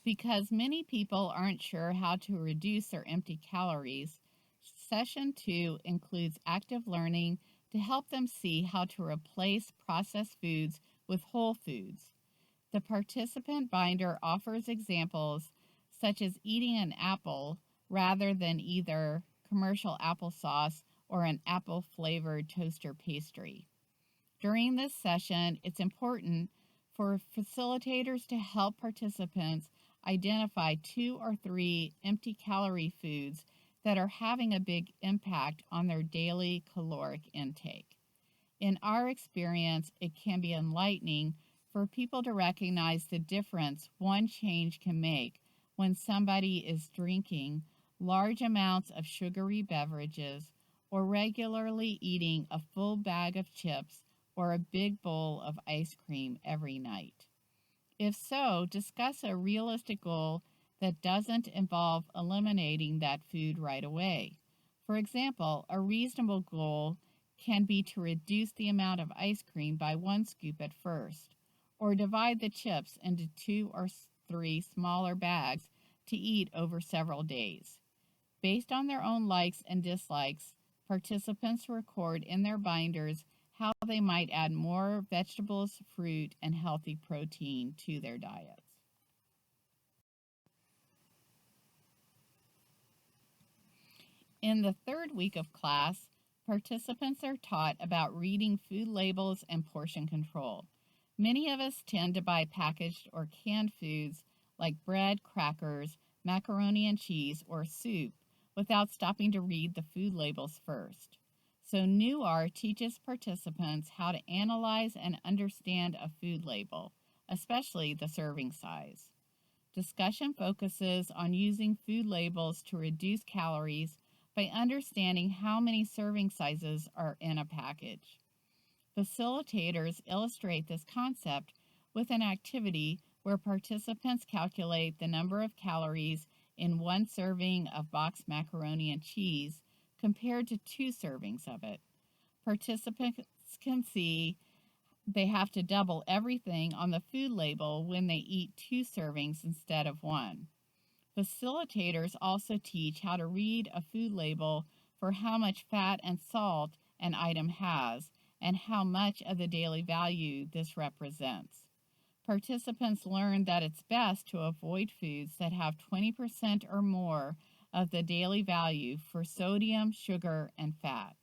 Because many people aren't sure how to reduce their empty calories, Session 2 includes active learning to help them see how to replace processed foods with whole foods. The participant binder offers examples such as eating an apple rather than either commercial applesauce or an apple flavored toaster pastry. During this session, it's important for facilitators to help participants identify 2 or 3 empty calorie foods that are having a big impact on their daily caloric intake. In our experience, it can be enlightening for people to recognize the difference one change can make when somebody is drinking large amounts of sugary beverages or regularly eating a full bag of chips or a big bowl of ice cream every night. If so, discuss a realistic goal that doesn't involve eliminating that food right away. For example, a reasonable goal can be to reduce the amount of ice cream by 1 scoop at first, or divide the chips into 2 or 3 smaller bags to eat over several days. Based on their own likes and dislikes, participants record in their binders how they might add more vegetables, fruit, and healthy protein to their diets. In the third week of class, participants are taught about reading food labels and portion control. Many of us tend to buy packaged or canned foods like bread, crackers, macaroni and cheese, or soup without stopping to read the food labels first. So NUR teaches participants how to analyze and understand a food label, especially the serving size. Discussion focuses on using food labels to reduce calories by understanding how many serving sizes are in a package. Facilitators illustrate this concept with an activity where participants calculate the number of calories in 1 serving of boxed macaroni and cheese compared to 2 servings of it. Participants can see they have to double everything on the food label when they eat 2 servings instead of 1. Facilitators also teach how to read a food label for how much fat and salt an item has and how much of the daily value this represents. Participants learn that it's best to avoid foods that have 20% or more of the daily value for sodium, sugar, and fat.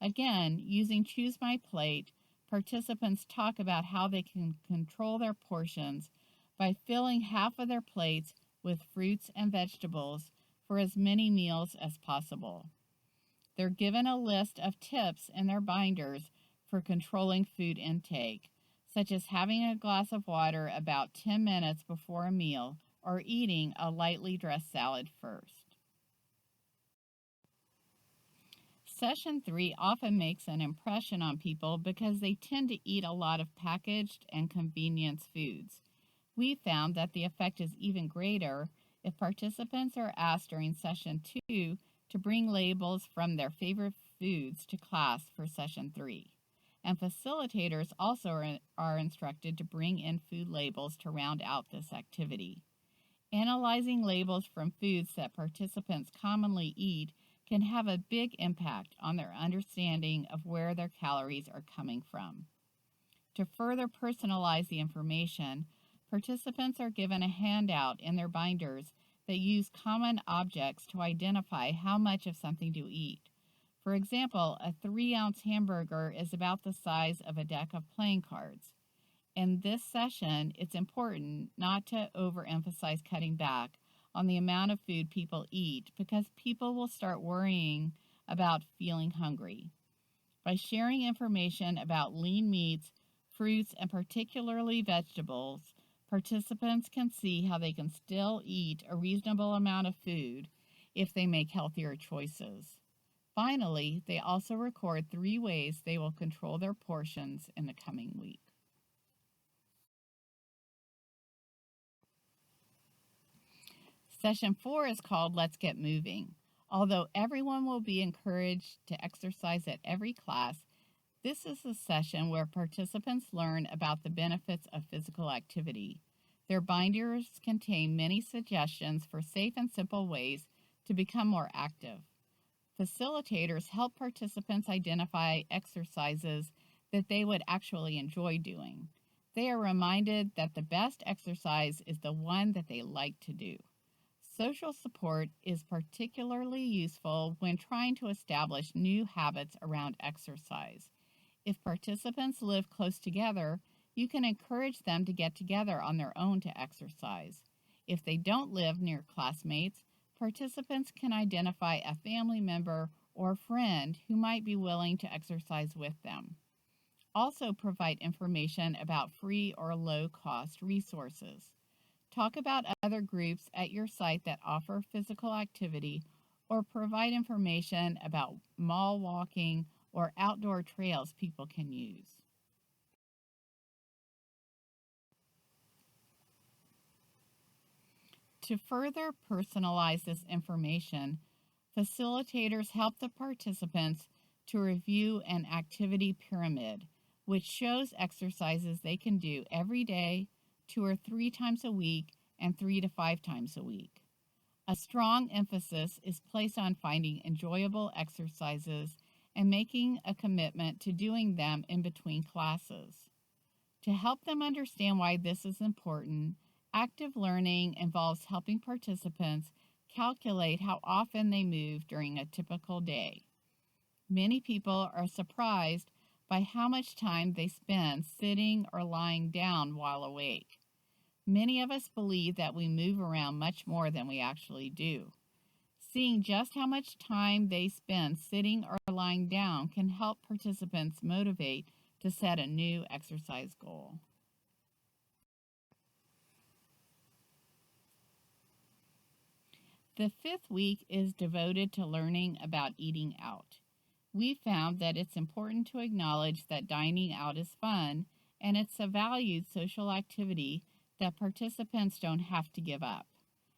Again, using ChooseMyPlate, participants talk about how they can control their portions by filling half of their plates with fruits and vegetables for as many meals as possible. They're given a list of tips in their binders for controlling food intake, such as having a glass of water about 10 minutes before a meal or eating a lightly dressed salad first. Session 3 often makes an impression on people because they tend to eat a lot of packaged and convenience foods. We found that the effect is even greater if participants are asked during Session 2 to bring labels from their favorite foods to class for Session 3. And facilitators also are instructed to bring in food labels to round out this activity. Analyzing labels from foods that participants commonly eat can have a big impact on their understanding of where their calories are coming from. To further personalize the information, participants are given a handout in their binders that use common objects to identify how much of something to eat. For example, a 3-ounce hamburger is about the size of a deck of playing cards. In this session, it's important not to overemphasize cutting back on the amount of food people eat because people will start worrying about feeling hungry. By sharing information about lean meats, fruits, and particularly vegetables, participants can see how they can still eat a reasonable amount of food if they make healthier choices. Finally, they also record 3 ways they will control their portions in the coming week. Session 4 is called Let's Get Moving. Although everyone will be encouraged to exercise at every class, this is a session where participants learn about the benefits of physical activity. Their binders contain many suggestions for safe and simple ways to become more active. Facilitators help participants identify exercises that they would actually enjoy doing. They are reminded that the best exercise is the one that they like to do. Social support is particularly useful when trying to establish new habits around exercise. If participants live close together, you can encourage them to get together on their own to exercise. If they don't live near classmates, participants can identify a family member or friend who might be willing to exercise with them. Also, provide information about free or low-cost resources. Talk about other groups at your site that offer physical activity, or provide information about mall walking or outdoor trails people can use. To further personalize this information, facilitators help the participants to review an activity pyramid, which shows exercises they can do every day, 2 or 3 times a week, and 3 to 5 times a week. A strong emphasis is placed on finding enjoyable exercises and making a commitment to doing them in between classes. To help them understand why this is important, active learning involves helping participants calculate how often they move during a typical day. Many people are surprised by how much time they spend sitting or lying down while awake. Many of us believe that we move around much more than we actually do. Seeing just how much time they spend sitting or lying down can help participants motivate to set a new exercise goal. The 5th week is devoted to learning about eating out. We found that it's important to acknowledge that dining out is fun and it's a valued social activity that participants don't have to give up.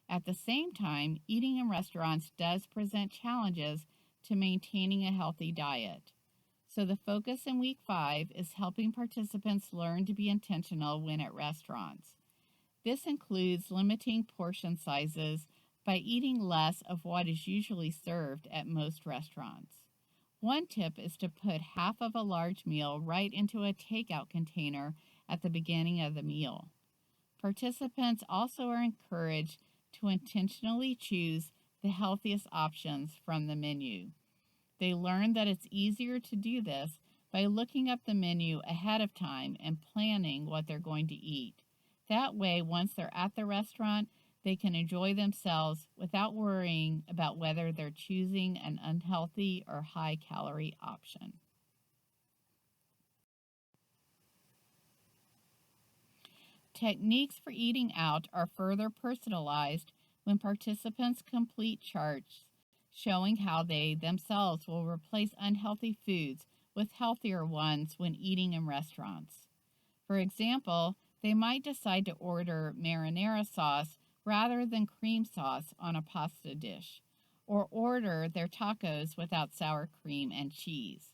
At the same time, eating in restaurants does present challenges to maintaining a healthy diet. So the focus in week 5 is helping participants learn to be intentional when at restaurants. This includes limiting portion sizes by eating less of what is usually served at most restaurants. One tip is to put half of a large meal right into a takeout container at the beginning of the meal. Participants also are encouraged to intentionally choose the healthiest options from the menu. They learn that it's easier to do this by looking up the menu ahead of time and planning what they're going to eat. That way, once they're at the restaurant, they can enjoy themselves without worrying about whether they're choosing an unhealthy or high-calorie option. Techniques for eating out are further personalized when participants complete charts showing how they themselves will replace unhealthy foods with healthier ones when eating in restaurants. For example, they might decide to order marinara sauce rather than cream sauce on a pasta dish, or order their tacos without sour cream and cheese.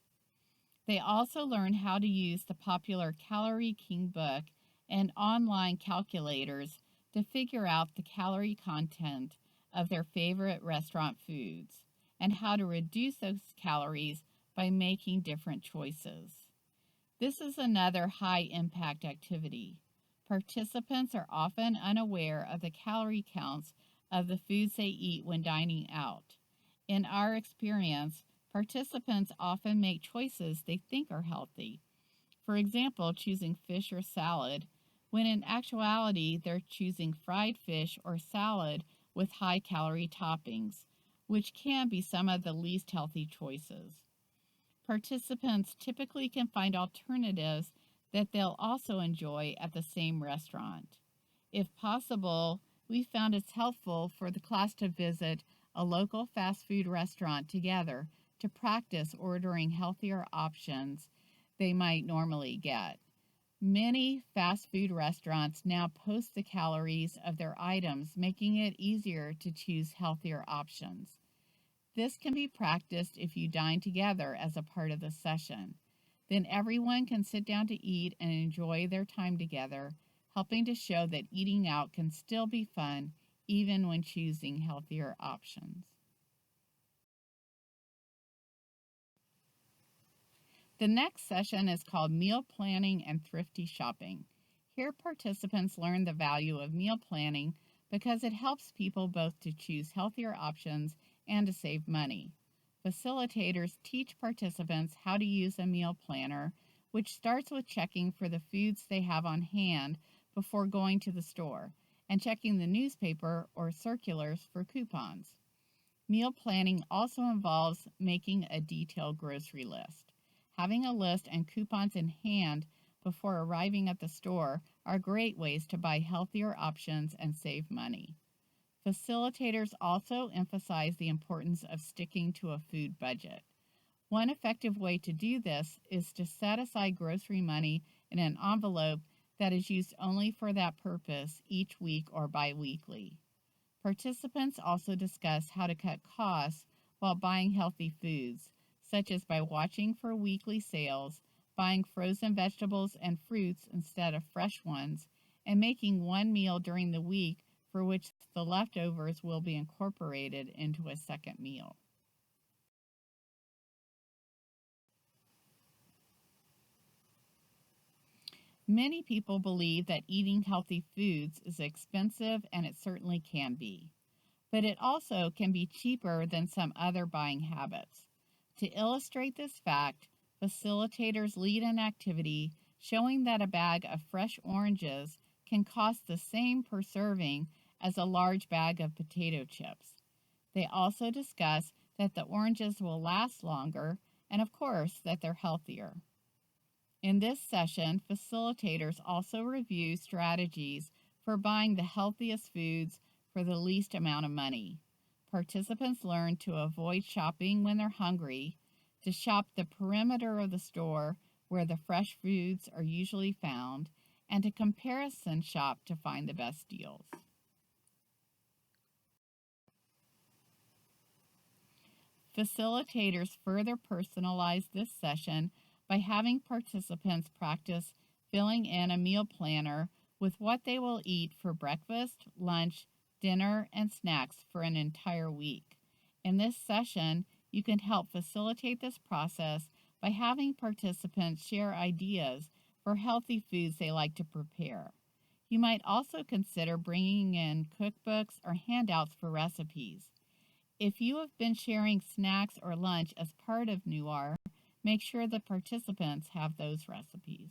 They also learn how to use the popular Calorie King book and online calculators to figure out the calorie content of their favorite restaurant foods and how to reduce those calories by making different choices. This is another high-impact activity. Participants are often unaware of the calorie counts of the foods they eat when dining out. In our experience, participants often make choices they think are healthy. For example, choosing fish or salad, when in actuality they're choosing fried fish or salad with high-calorie toppings, which can be some of the least healthy choices. Participants typically can find alternatives that they'll also enjoy at the same restaurant. If possible, we found it's helpful for the class to visit a local fast food restaurant together to practice ordering healthier options they might normally get. Many fast food restaurants now post the calories of their items, making it easier to choose healthier options. This can be practiced if you dine together as a part of the session. Then everyone can sit down to eat and enjoy their time together, helping to show that eating out can still be fun even when choosing healthier options. The next session is called Meal Planning and Thrifty Shopping. Here, participants learn the value of meal planning because it helps people both to choose healthier options and to save money. Facilitators teach participants how to use a meal planner, which starts with checking for the foods they have on hand before going to the store and checking the newspaper or circulars for coupons. Meal planning also involves making a detailed grocery list. Having a list and coupons in hand before arriving at the store are great ways to buy healthier options and save money. Facilitators also emphasize the importance of sticking to a food budget. One effective way to do this is to set aside grocery money in an envelope that is used only for that purpose each week or bi-weekly. Participants also discuss how to cut costs while buying healthy foods, such as by watching for weekly sales, buying frozen vegetables and fruits instead of fresh ones, and making one meal during the week for which the leftovers will be incorporated into a second meal. Many people believe that eating healthy foods is expensive, and it certainly can be. But it also can be cheaper than some other buying habits. To illustrate this fact, facilitators lead an activity showing that a bag of fresh oranges can cost the same per serving as a large bag of potato chips. They also discuss that the oranges will last longer and, of course, that they're healthier. In this session, facilitators also review strategies for buying the healthiest foods for the least amount of money. Participants learn to avoid shopping when they're hungry, to shop the perimeter of the store where the fresh foods are usually found, and to comparison shop to find the best deals. Facilitators further personalize this session by having participants practice filling in a meal planner with what they will eat for breakfast, lunch, dinner, and snacks for an entire week. In this session, you can help facilitate this process by having participants share ideas for healthy foods they like to prepare. You might also consider bringing in cookbooks or handouts for recipes. If you have been sharing snacks or lunch as part of NUAR, make sure the participants have those recipes.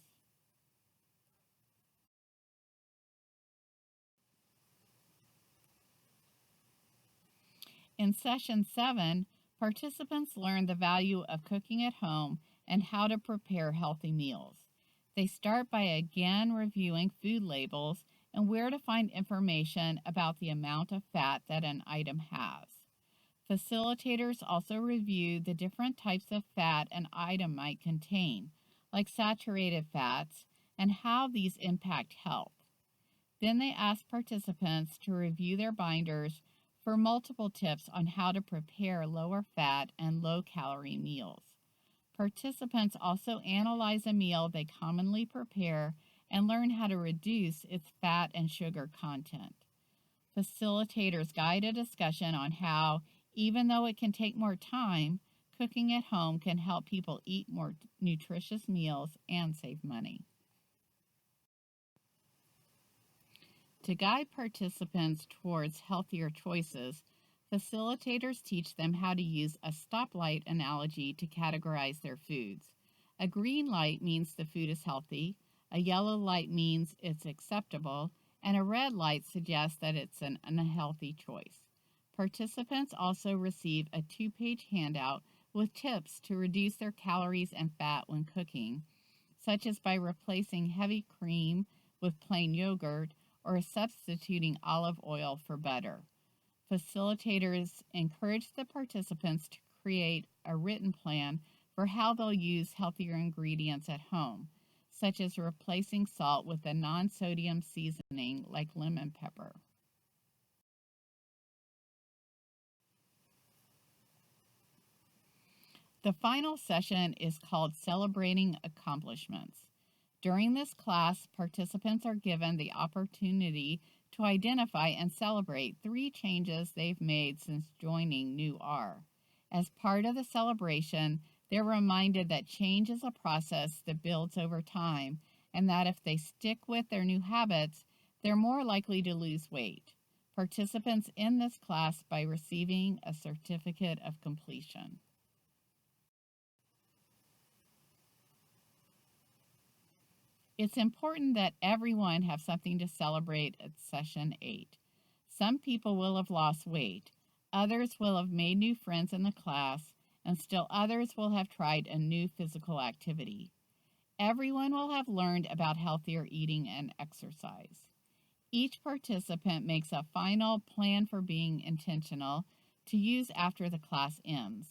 In session 7, participants learn the value of cooking at home and how to prepare healthy meals. They start by again reviewing food labels and where to find information about the amount of fat that an item has. Facilitators also review the different types of fat an item might contain, like saturated fats, and how these impact health. Then they ask participants to review their binders for multiple tips on how to prepare lower fat and low calorie meals. Participants also analyze a meal they commonly prepare and learn how to reduce its fat and sugar content. Facilitators guide a discussion on how, even though it can take more time, cooking at home can help people eat more nutritious meals and save money. To guide participants towards healthier choices, facilitators teach them how to use a stoplight analogy to categorize their foods. A green light means the food is healthy, a yellow light means it's acceptable, and a red light suggests that it's an unhealthy choice. Participants also receive a 2-page handout with tips to reduce their calories and fat when cooking, such as by replacing heavy cream with plain yogurt or substituting olive oil for butter. Facilitators encourage the participants to create a written plan for how they'll use healthier ingredients at home, such as replacing salt with a non-sodium seasoning like lemon pepper. The final session is called Celebrating Accomplishments. During this class, participants are given the opportunity to identify and celebrate 3 changes they've made since joining New R. As part of the celebration, they're reminded that change is a process that builds over time and that if they stick with their new habits, they're more likely to lose weight. Participants in this class by receiving a certificate of completion. It's important that everyone have something to celebrate at session 8. Some people will have lost weight, others will have made new friends in the class, and still others will have tried a new physical activity. Everyone will have learned about healthier eating and exercise. Each participant makes a final plan for being intentional to use after the class ends.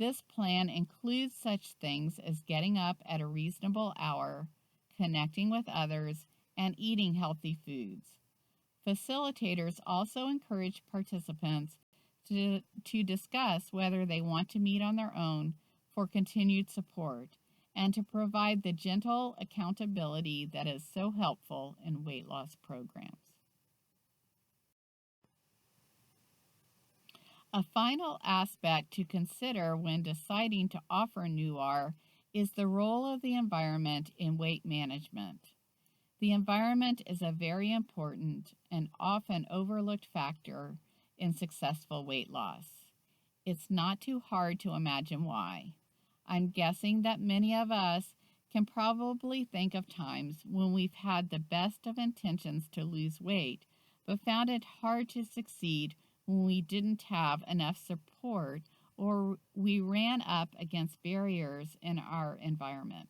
This plan includes such things as getting up at a reasonable hour, connecting with others, and eating healthy foods. Facilitators also encourage participants to discuss whether they want to meet on their own for continued support and to provide the gentle accountability that is so helpful in weight loss programs. A final aspect to consider when deciding to offer NUR is the role of the environment in weight management. The environment is a very important and often overlooked factor in successful weight loss. It's not too hard to imagine why. I'm guessing that many of us can probably think of times when we've had the best of intentions to lose weight, but found it hard to succeed when we didn't have enough support or we ran up against barriers in our environment.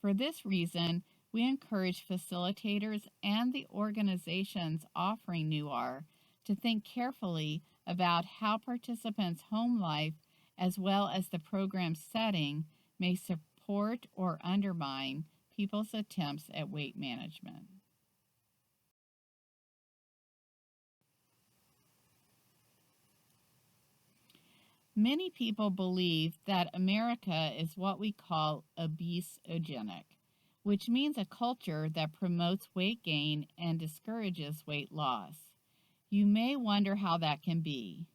For this reason, we encourage facilitators and the organizations offering NUR to think carefully about how participants' home life as well as the program setting may support or undermine people's attempts at weight management. Many people believe that America is what we call obesogenic, which means a culture that promotes weight gain and discourages weight loss. You may wonder how that can be.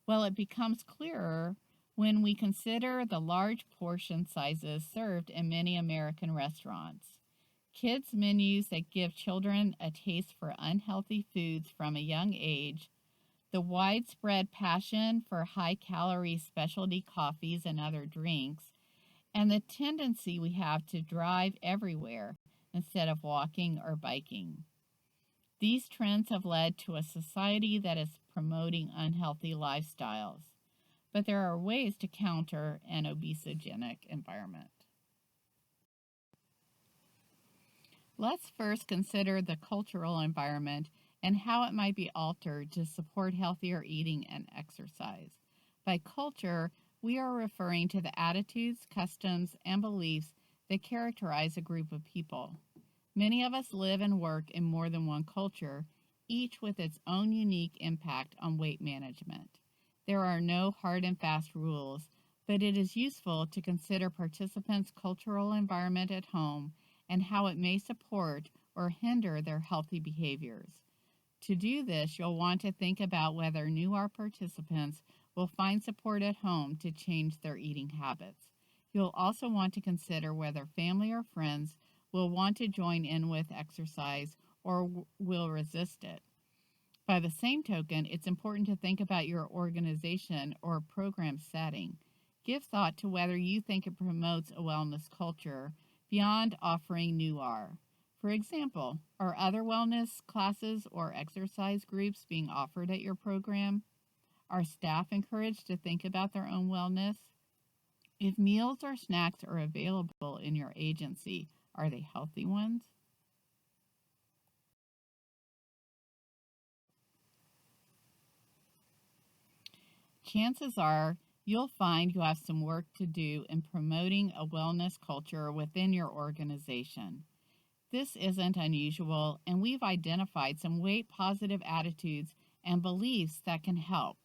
Well, it becomes clearer when we consider the large portion sizes served in many American restaurants. Kids' menus that give children a taste for unhealthy foods from a young age, the widespread passion for high-calorie specialty coffees and other drinks, and the tendency we have to drive everywhere instead of walking or biking. These trends have led to a society that is promoting unhealthy lifestyles, but there are ways to counter an obesogenic environment. Let's first consider the cultural environment and how it might be altered to support healthier eating and exercise. By culture, we are referring to the attitudes, customs, and beliefs that characterize a group of people. Many of us live and work in more than one culture, each with its own unique impact on weight management. There are no hard and fast rules, but it is useful to consider participants' cultural environment at home and how it may support or hinder their healthy behaviors. To do this, you'll want to think about whether NUR participants will find support at home to change their eating habits. You'll also want to consider whether family or friends will want to join in with exercise or will resist it. By the same token, it's important to think about your organization or program setting. Give thought to whether you think it promotes a wellness culture beyond offering NUR. For example, are other wellness classes or exercise groups being offered at your program? Are staff encouraged to think about their own wellness? If meals or snacks are available in your agency, are they healthy ones? Chances are you'll find you have some work to do in promoting a wellness culture within your organization. This isn't unusual, and we've identified some weight positive attitudes and beliefs that can help.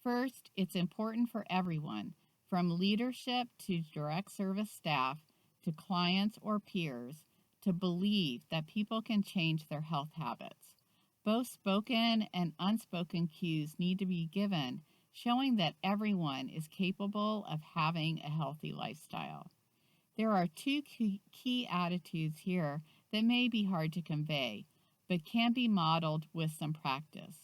First, it's important for everyone, from leadership to direct service staff, to clients or peers to believe that people can change their health habits. Both spoken and unspoken cues need to be given, showing that everyone is capable of having a healthy lifestyle. There are two key attitudes here that may be hard to convey, but can be modeled with some practice.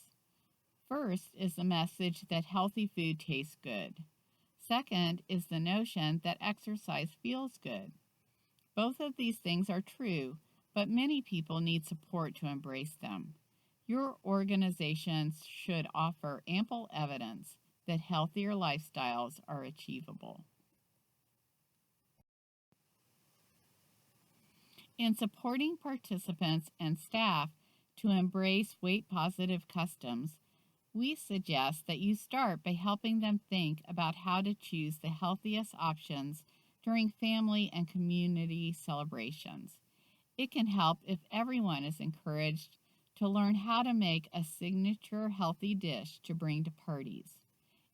First is the message that healthy food tastes good. Second is the notion that exercise feels good. Both of these things are true, but many people need support to embrace them. Your organization should offer ample evidence that healthier lifestyles are achievable. In supporting participants and staff to embrace weight positive customs, we suggest that you start by helping them think about how to choose the healthiest options during family and community celebrations. It can help if everyone is encouraged to learn how to make a signature healthy dish to bring to parties.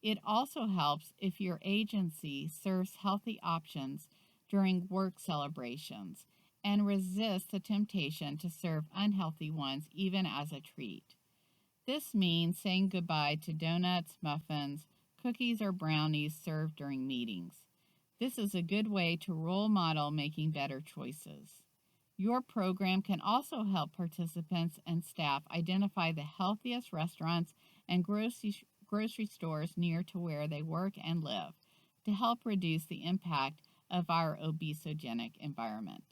It also helps if your agency serves healthy options during work celebrations and resists the temptation to serve unhealthy ones even as a treat. This means saying goodbye to donuts, muffins, cookies, or brownies served during meetings. This is a good way to role model making better choices. Your program can also help participants and staff identify the healthiest restaurants and grocery stores near to where they work and live to help reduce the impact of our obesogenic environment.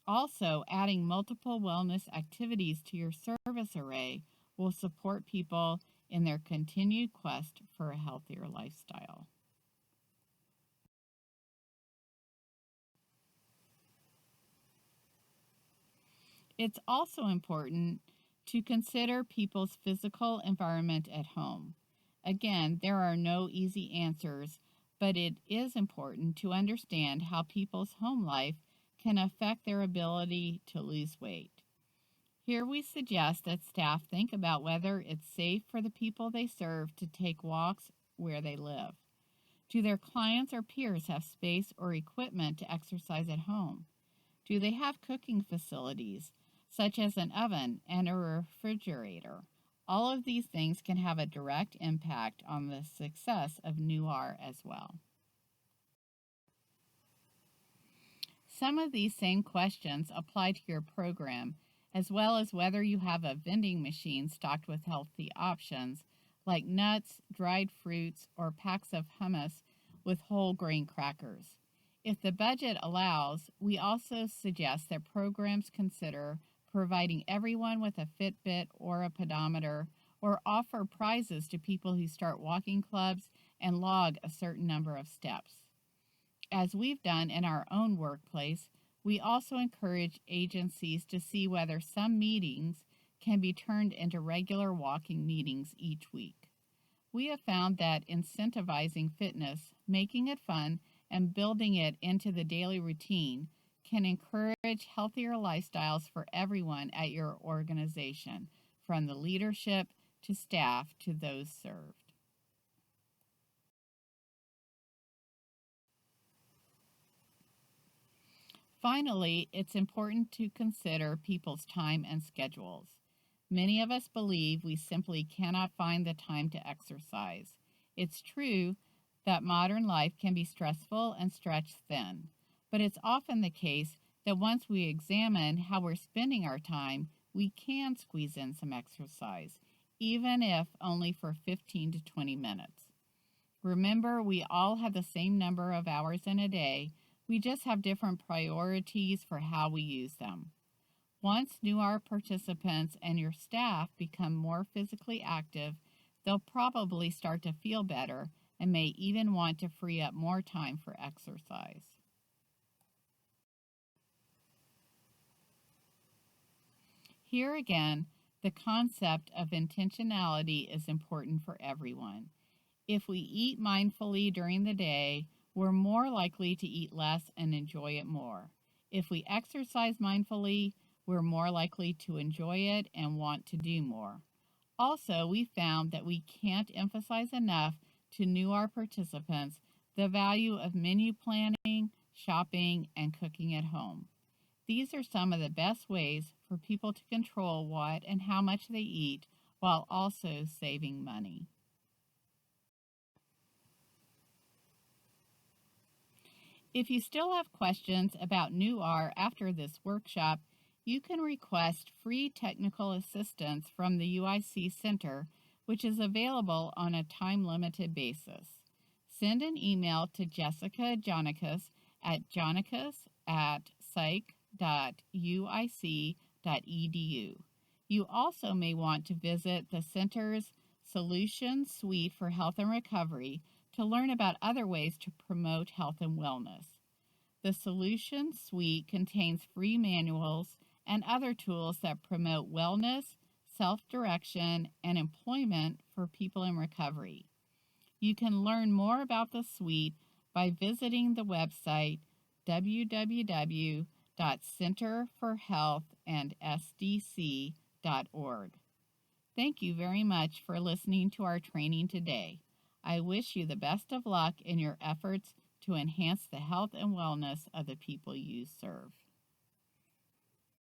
Also, adding multiple wellness activities to your service array will support people in their continued quest for a healthier lifestyle. It's also important to consider people's physical environment at home. Again, there are no easy answers, but it is important to understand how people's home life can affect their ability to lose weight. Here we suggest that staff think about whether it's safe for the people they serve to take walks where they live. Do their clients or peers have space or equipment to exercise at home? Do they have cooking facilities, such as an oven and a refrigerator? All of these things can have a direct impact on the success of NUR as well. Some of these same questions apply to your program, as well as whether you have a vending machine stocked with healthy options like nuts, dried fruits, or packs of hummus with whole grain crackers. If the budget allows, we also suggest that programs consider providing everyone with a Fitbit or a pedometer, or offer prizes to people who start walking clubs and log a certain number of steps. As we've done in our own workplace, we also encourage agencies to see whether some meetings can be turned into regular walking meetings each week. We have found that incentivizing fitness, making it fun, and building it into the daily routine can encourage healthier lifestyles for everyone at your organization, from the leadership to staff to those served. Finally, it's important to consider people's time and schedules. Many of us believe we simply cannot find the time to exercise. It's true that modern life can be stressful and stretched thin, but it's often the case that once we examine how we're spending our time, we can squeeze in some exercise, even if only for 15 to 20 minutes. Remember, we all have the same number of hours in a day. We just have different priorities for how we use them. Once NUR participants and your staff become more physically active, they'll probably start to feel better and may even want to free up more time for exercise. Here again, the concept of intentionality is important for everyone. If we eat mindfully during the day, we're more likely to eat less and enjoy it more. If we exercise mindfully, we're more likely to enjoy it and want to do more. Also, we found that we can't emphasize enough to NUR participants the value of menu planning, shopping, and cooking at home. These are some of the best ways for people to control what and how much they eat while also saving money. If you still have questions about New R after this workshop, you can request free technical assistance from the UIC Center, which is available on a time-limited basis. Send an email to Jessica Jonicus at jonicus@psych.uic.edu. You also may want to visit the Center's Solution Suite for Health and Recovery to learn about other ways to promote health and wellness. The Solution Suite contains free manuals and other tools that promote wellness, self-direction, and employment for people in recovery. You can learn more about the suite by visiting the website www.centerforhealthandsdc.org. Thank you very much for listening to our training today. I wish you the best of luck in your efforts to enhance the health and wellness of the people you serve.